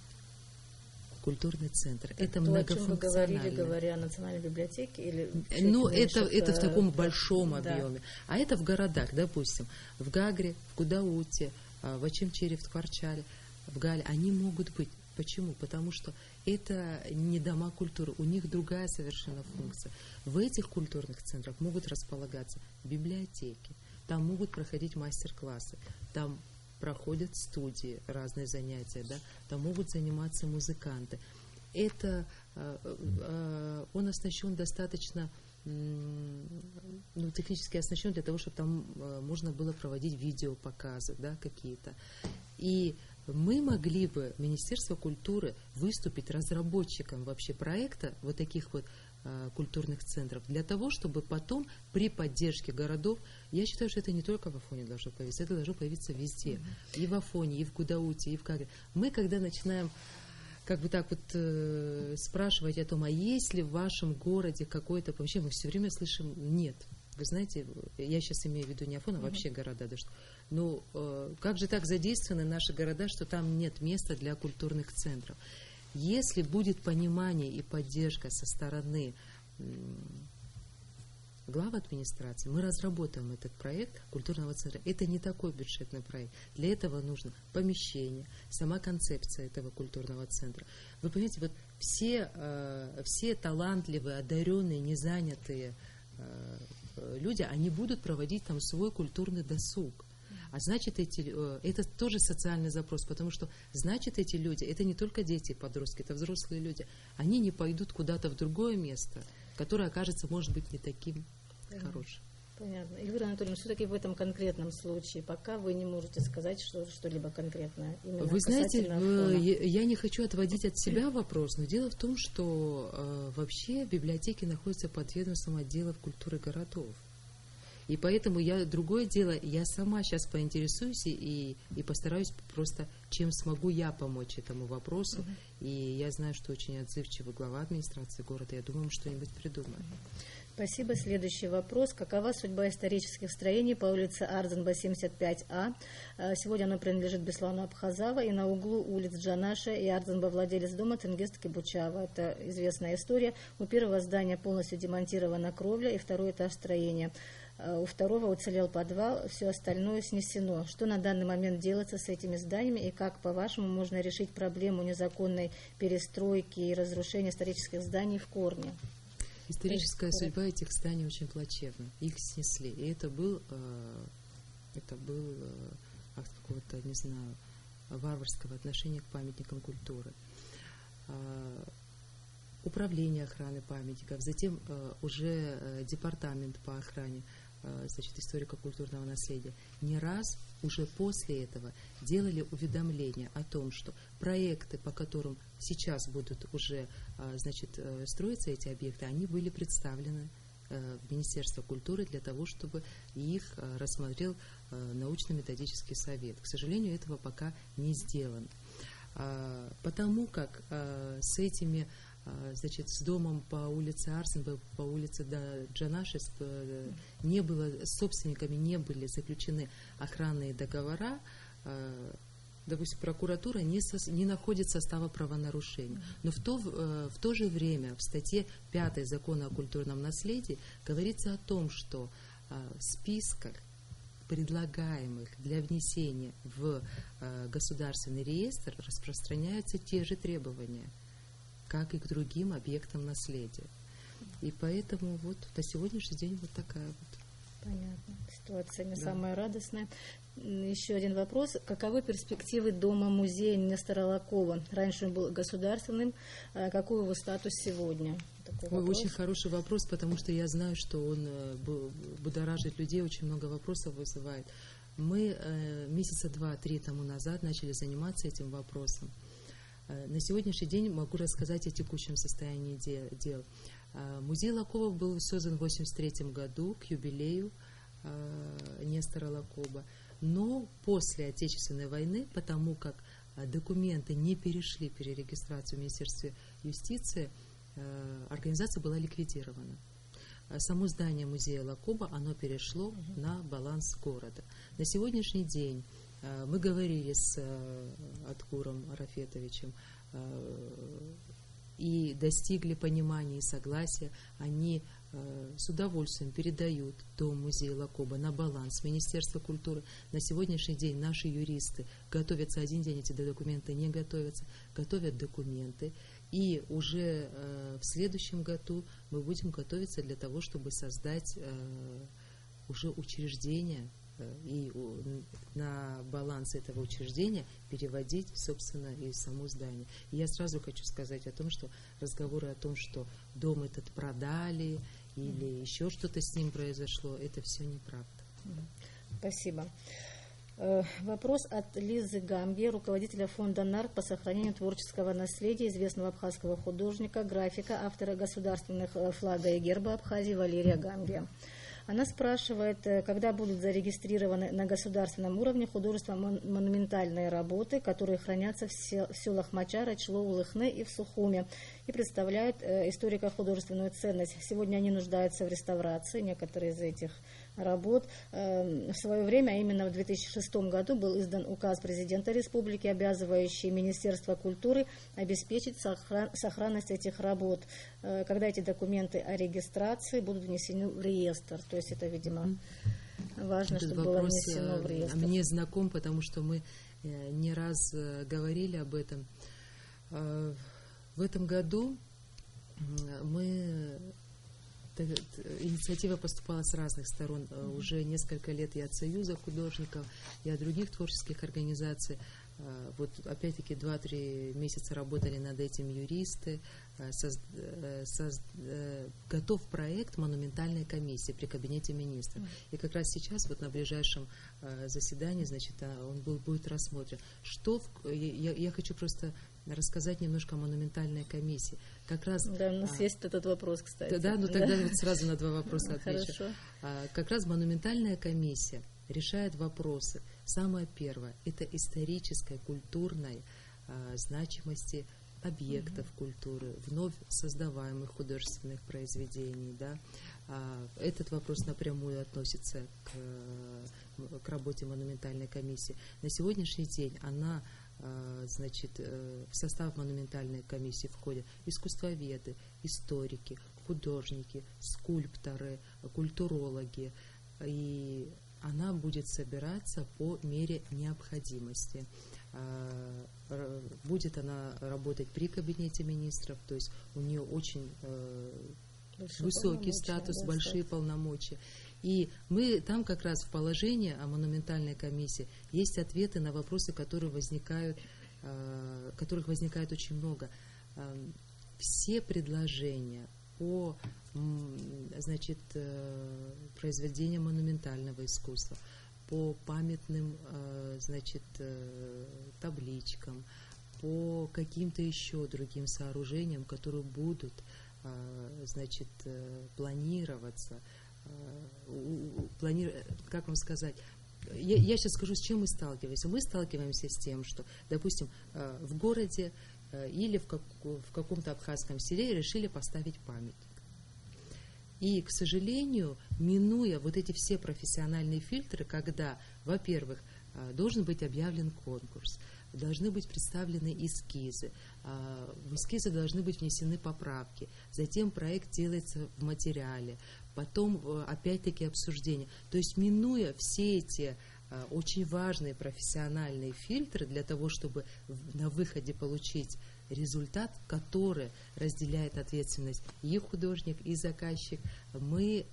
культурный центр? Это многофункциональный. То, о чем вы говорили, говоря о национальной библиотеке? Или это в таком большом объеме. Да. А это в городах, допустим, в Гагре, в Гудауте, в Ачимчире, в Ткварчале, в Гале. Они могут быть. Почему? Потому что это не дома культуры, у них другая совершенно функция. В этих культурных центрах могут располагаться библиотеки, там могут проходить мастер-классы, там проходят студии, разные занятия, да? Там могут заниматься музыканты. Это он оснащен достаточно, технически оснащен для того, чтобы там можно было проводить видеопоказы, да, какие-то. И мы могли бы, Министерство культуры, выступить разработчиком вообще проекта вот таких вот культурных центров, для того, чтобы потом при поддержке городов, я считаю, что это не только в Афоне должно появиться, это должно появиться везде, и в Афоне, и в Гудауте, и в Гагре. Мы, когда начинаем как бы так вот спрашивать о том, а есть ли в вашем городе какое-то помещение, мы все время слышим «нет». Вы знаете, я сейчас имею в виду не Афон, а вообще города. Да, что, как же так задействованы наши города, что там нет места для культурных центров? Если будет понимание и поддержка со стороны глав администрации, мы разработаем этот проект культурного центра. Это не такой бюджетный проект. Для этого нужно помещение, сама концепция этого культурного центра. Вы понимаете, вот все талантливые, одаренные, незанятые люди, они будут проводить там свой культурный досуг. А значит, это тоже социальный запрос, потому что, значит, эти люди, это не только дети и подростки, это взрослые люди. Они не пойдут куда-то в другое место, которое окажется, может быть, не таким хорошим. Понятно. Эльвира Анатольевна, все-таки в этом конкретном случае, пока вы не можете сказать что-либо конкретное. Вы знаете, я не хочу отводить от себя вопрос, но дело в том, что вообще библиотеки находятся под ведомством отделов культуры городов. И поэтому другое дело, я сама сейчас поинтересуюсь и постараюсь просто, чем смогу я помочь этому вопросу. И я знаю, что очень отзывчивый глава администрации города. Я думаю, мы что-нибудь придумаем. Спасибо. Следующий вопрос. Какова судьба исторических строений по улице Арзанба, 75А? Сегодня оно принадлежит Беслану Абхазава, и на углу улиц Джанаша и Арзанба владелец дома Тенгист Кибучава. Это известная история. У первого здания полностью демонтирована кровля и второй этаж строения. У второго уцелел подвал, все остальное снесено. Что на данный момент делается с этими зданиями и как, по-вашему, можно решить проблему незаконной перестройки и разрушения исторических зданий в корне? Историческая судьба этих зданий очень плачевна. Их снесли. И это был акт какого-то, не знаю, варварского отношения к памятникам культуры. Управление охраны памятников, затем уже департамент по охране значит, историко-культурного наследия, не раз уже после этого делали уведомления о том, что проекты, по которым сейчас будут уже, значит, строиться эти объекты, они были представлены в Министерство культуры для того, чтобы их рассмотрел научно-методический совет. К сожалению, этого пока не сделано. Потому как с этими, значит, с домом по улице Арсенова, по улице Джанашев не было, с собственниками не были заключены охранные договора, допустим, прокуратура не находит состава правонарушений. Но в то же время в статье 5 Закона о культурном наследии говорится о том, что в списках, предлагаемых для внесения в государственный реестр, распространяются те же требования, как и к другим объектам наследия. И поэтому вот на сегодняшний день вот такая вот. Понятно. Ситуация не самая радостная. Еще один вопрос. Каковы перспективы дома-музея Нестора Лакова? Раньше он был государственным. Какой его статус сегодня? Очень хороший вопрос, потому что я знаю, что он будоражит людей, очень много вопросов вызывает. Мы месяца 2-3 тому назад начали заниматься этим вопросом. На сегодняшний день могу рассказать о текущем состоянии дел. Музей Лакова был создан в 1983 году к юбилею Нестора Лакова. Но после Отечественной войны, потому как документы не перешли перерегистрацию в Министерстве юстиции, организация была ликвидирована. Само здание музея Лакоба, оно перешло на баланс города. На сегодняшний день мы говорили с Аткуром Арафетовичем и достигли понимания и согласия. Они с удовольствием передают дом-музей Лакоба на баланс Министерства культуры. На сегодняшний день наши юристы готовятся, один день эти документы не готовятся, готовят документы. И уже в следующем году мы будем готовиться для того, чтобы создать уже учреждение и на баланс этого учреждения переводить, собственно, и само здание. И я сразу хочу сказать о том, что разговоры о том, что дом этот продали или еще что-то с ним произошло, это все неправда. Спасибо. Вопрос от Лизы Гамби, руководителя фонда НАРК по сохранению творческого наследия известного абхазского художника, графика, автора государственных флага и герба Абхазии Валерия Гамби. Она спрашивает, когда будут зарегистрированы на государственном уровне художественно-монументальные работы, которые хранятся в селах Мачара, Члоу, Лыхне и в Сухуме и представляют историко-художественную ценность. Сегодня они нуждаются в реставрации, некоторые из этих работ. В свое время, именно в 2006 году, был издан указ президента республики, обязывающий Министерство культуры обеспечить сохранность этих работ, когда эти документы о регистрации будут внесены в реестр. То есть это, видимо, важно, этот чтобы было внесено в реестр. Мне знаком, потому что мы не раз говорили об этом. В этом году инициатива поступала с разных сторон. Уже несколько лет и от Союза художников, и от других творческих организаций. Вот опять-таки 2-3 месяца работали над этим юристы. Готов проект монументальной комиссии при Кабинете министров. И как раз сейчас, вот на ближайшем заседании, значит, он будет рассмотрен. Я хочу просто рассказать немножко о монументальной комиссии. Как раз, да, у нас есть этот вопрос, кстати. Да, ну тогда вот сразу на 2 вопроса отвечу. Хорошо. Как раз монументальная комиссия решает вопросы. Самое первое – это исторической, культурной значимости объектов культуры, вновь создаваемых художественных произведений. Да? Этот вопрос напрямую относится к работе монументальной комиссии. На сегодняшний день она, значит, в состав монументальной комиссии входят искусствоведы, историки, художники, скульпторы, культурологи. И она будет собираться по мере необходимости. Будет она работать при Кабинете министров, то есть у нее очень высокий статус, да, большие полномочия. И мы там как раз в положении о монументальной комиссии есть ответы на вопросы, которых возникает очень много. Все предложения по значит, произведения монументального искусства, по памятным, значит, табличкам, по каким-то еще другим сооружениям, которые будут, значит, планироваться, как вам сказать, я сейчас скажу, с чем мы сталкиваемся. Мы сталкиваемся с тем, что, допустим, в городе или в каком-то абхазском селе решили поставить памятник. И, к сожалению, минуя вот эти все профессиональные фильтры, когда, во-первых, должен быть объявлен конкурс, должны быть представлены эскизы, в эскизы должны быть внесены поправки, затем проект делается в материале, потом опять-таки обсуждение. То есть, минуя все эти очень важные профессиональные фильтры для того, чтобы на выходе получить результат, который разделяет ответственность и художник, и заказчик, мы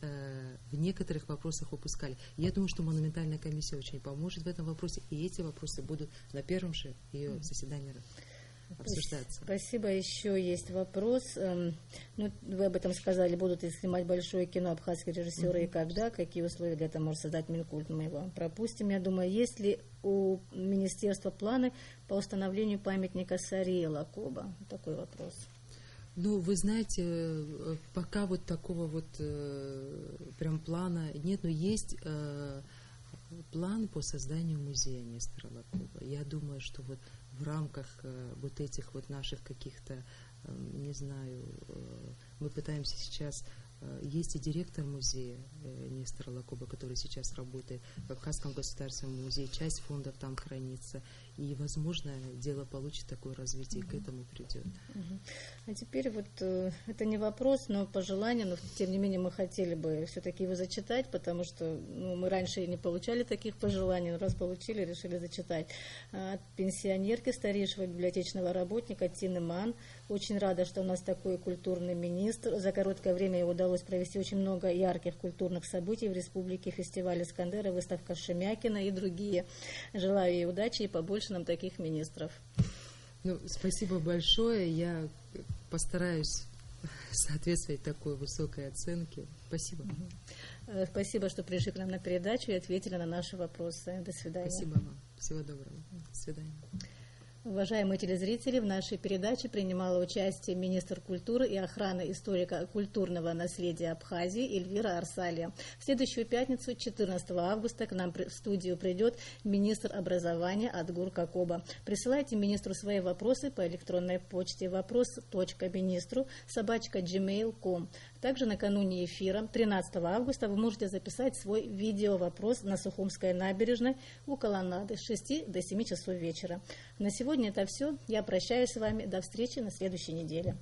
в некоторых вопросах упускали. Я думаю, что монументальная комиссия очень поможет в этом вопросе, и эти вопросы будут на первом же ее заседании обсуждаться. Спасибо. Еще есть вопрос. Ну, вы об этом сказали, будут ли снимать большое кино абхазские режиссеры и когда, какие условия для этого может создать Минкульт, мы его пропустим. Я думаю, есть ли у министерства планы по установлению памятника Сарии Лакоба? Такой вопрос. Ну, вы знаете, пока вот такого вот прям плана нет, но есть план по созданию музея Нестора Лакоба. Я думаю, что вот в рамках вот этих вот наших каких-то, не знаю, мы пытаемся сейчас, есть и директор музея Нестора Лакоба, который сейчас работает в Абхазском государственном музее, часть фондов там хранится, и, возможно, дело получит такое развитие, и к этому придет. А теперь вот это не вопрос, но пожелание, но тем не менее мы хотели бы все-таки его зачитать, потому что мы раньше не получали таких пожеланий, но раз получили, решили зачитать. От пенсионерки, старейшего библиотечного работника Тины Ман. Очень рада, что у нас такой культурный министр. За короткое время ему удалось провести очень много ярких культурных событий в республике, фестиваль Искандера, выставка Шемякина и другие. Желаю ей удачи и побольше нам таких министров. Ну, спасибо большое. Я постараюсь соответствовать такой высокой оценке. Спасибо. Спасибо, что пришли к нам на передачу и ответили на наши вопросы. До свидания. Спасибо вам. Всего доброго. До свидания. Уважаемые телезрители, в нашей передаче принимала участие министр культуры и охраны историко-культурного наследия Абхазии Эльвира Арсалия. В следующую пятницу, 14 августа, к нам в студию придет министр образования Адгур Какоба. Присылайте министру свои вопросы по электронной почте вопрос.министру@gmail.com. Также накануне эфира, 13 августа, вы можете записать свой видеовопрос на Сухумской набережной у колоннады с 6 до 7 часов вечера. На сегодня это все. Я прощаюсь с вами. До встречи на следующей неделе.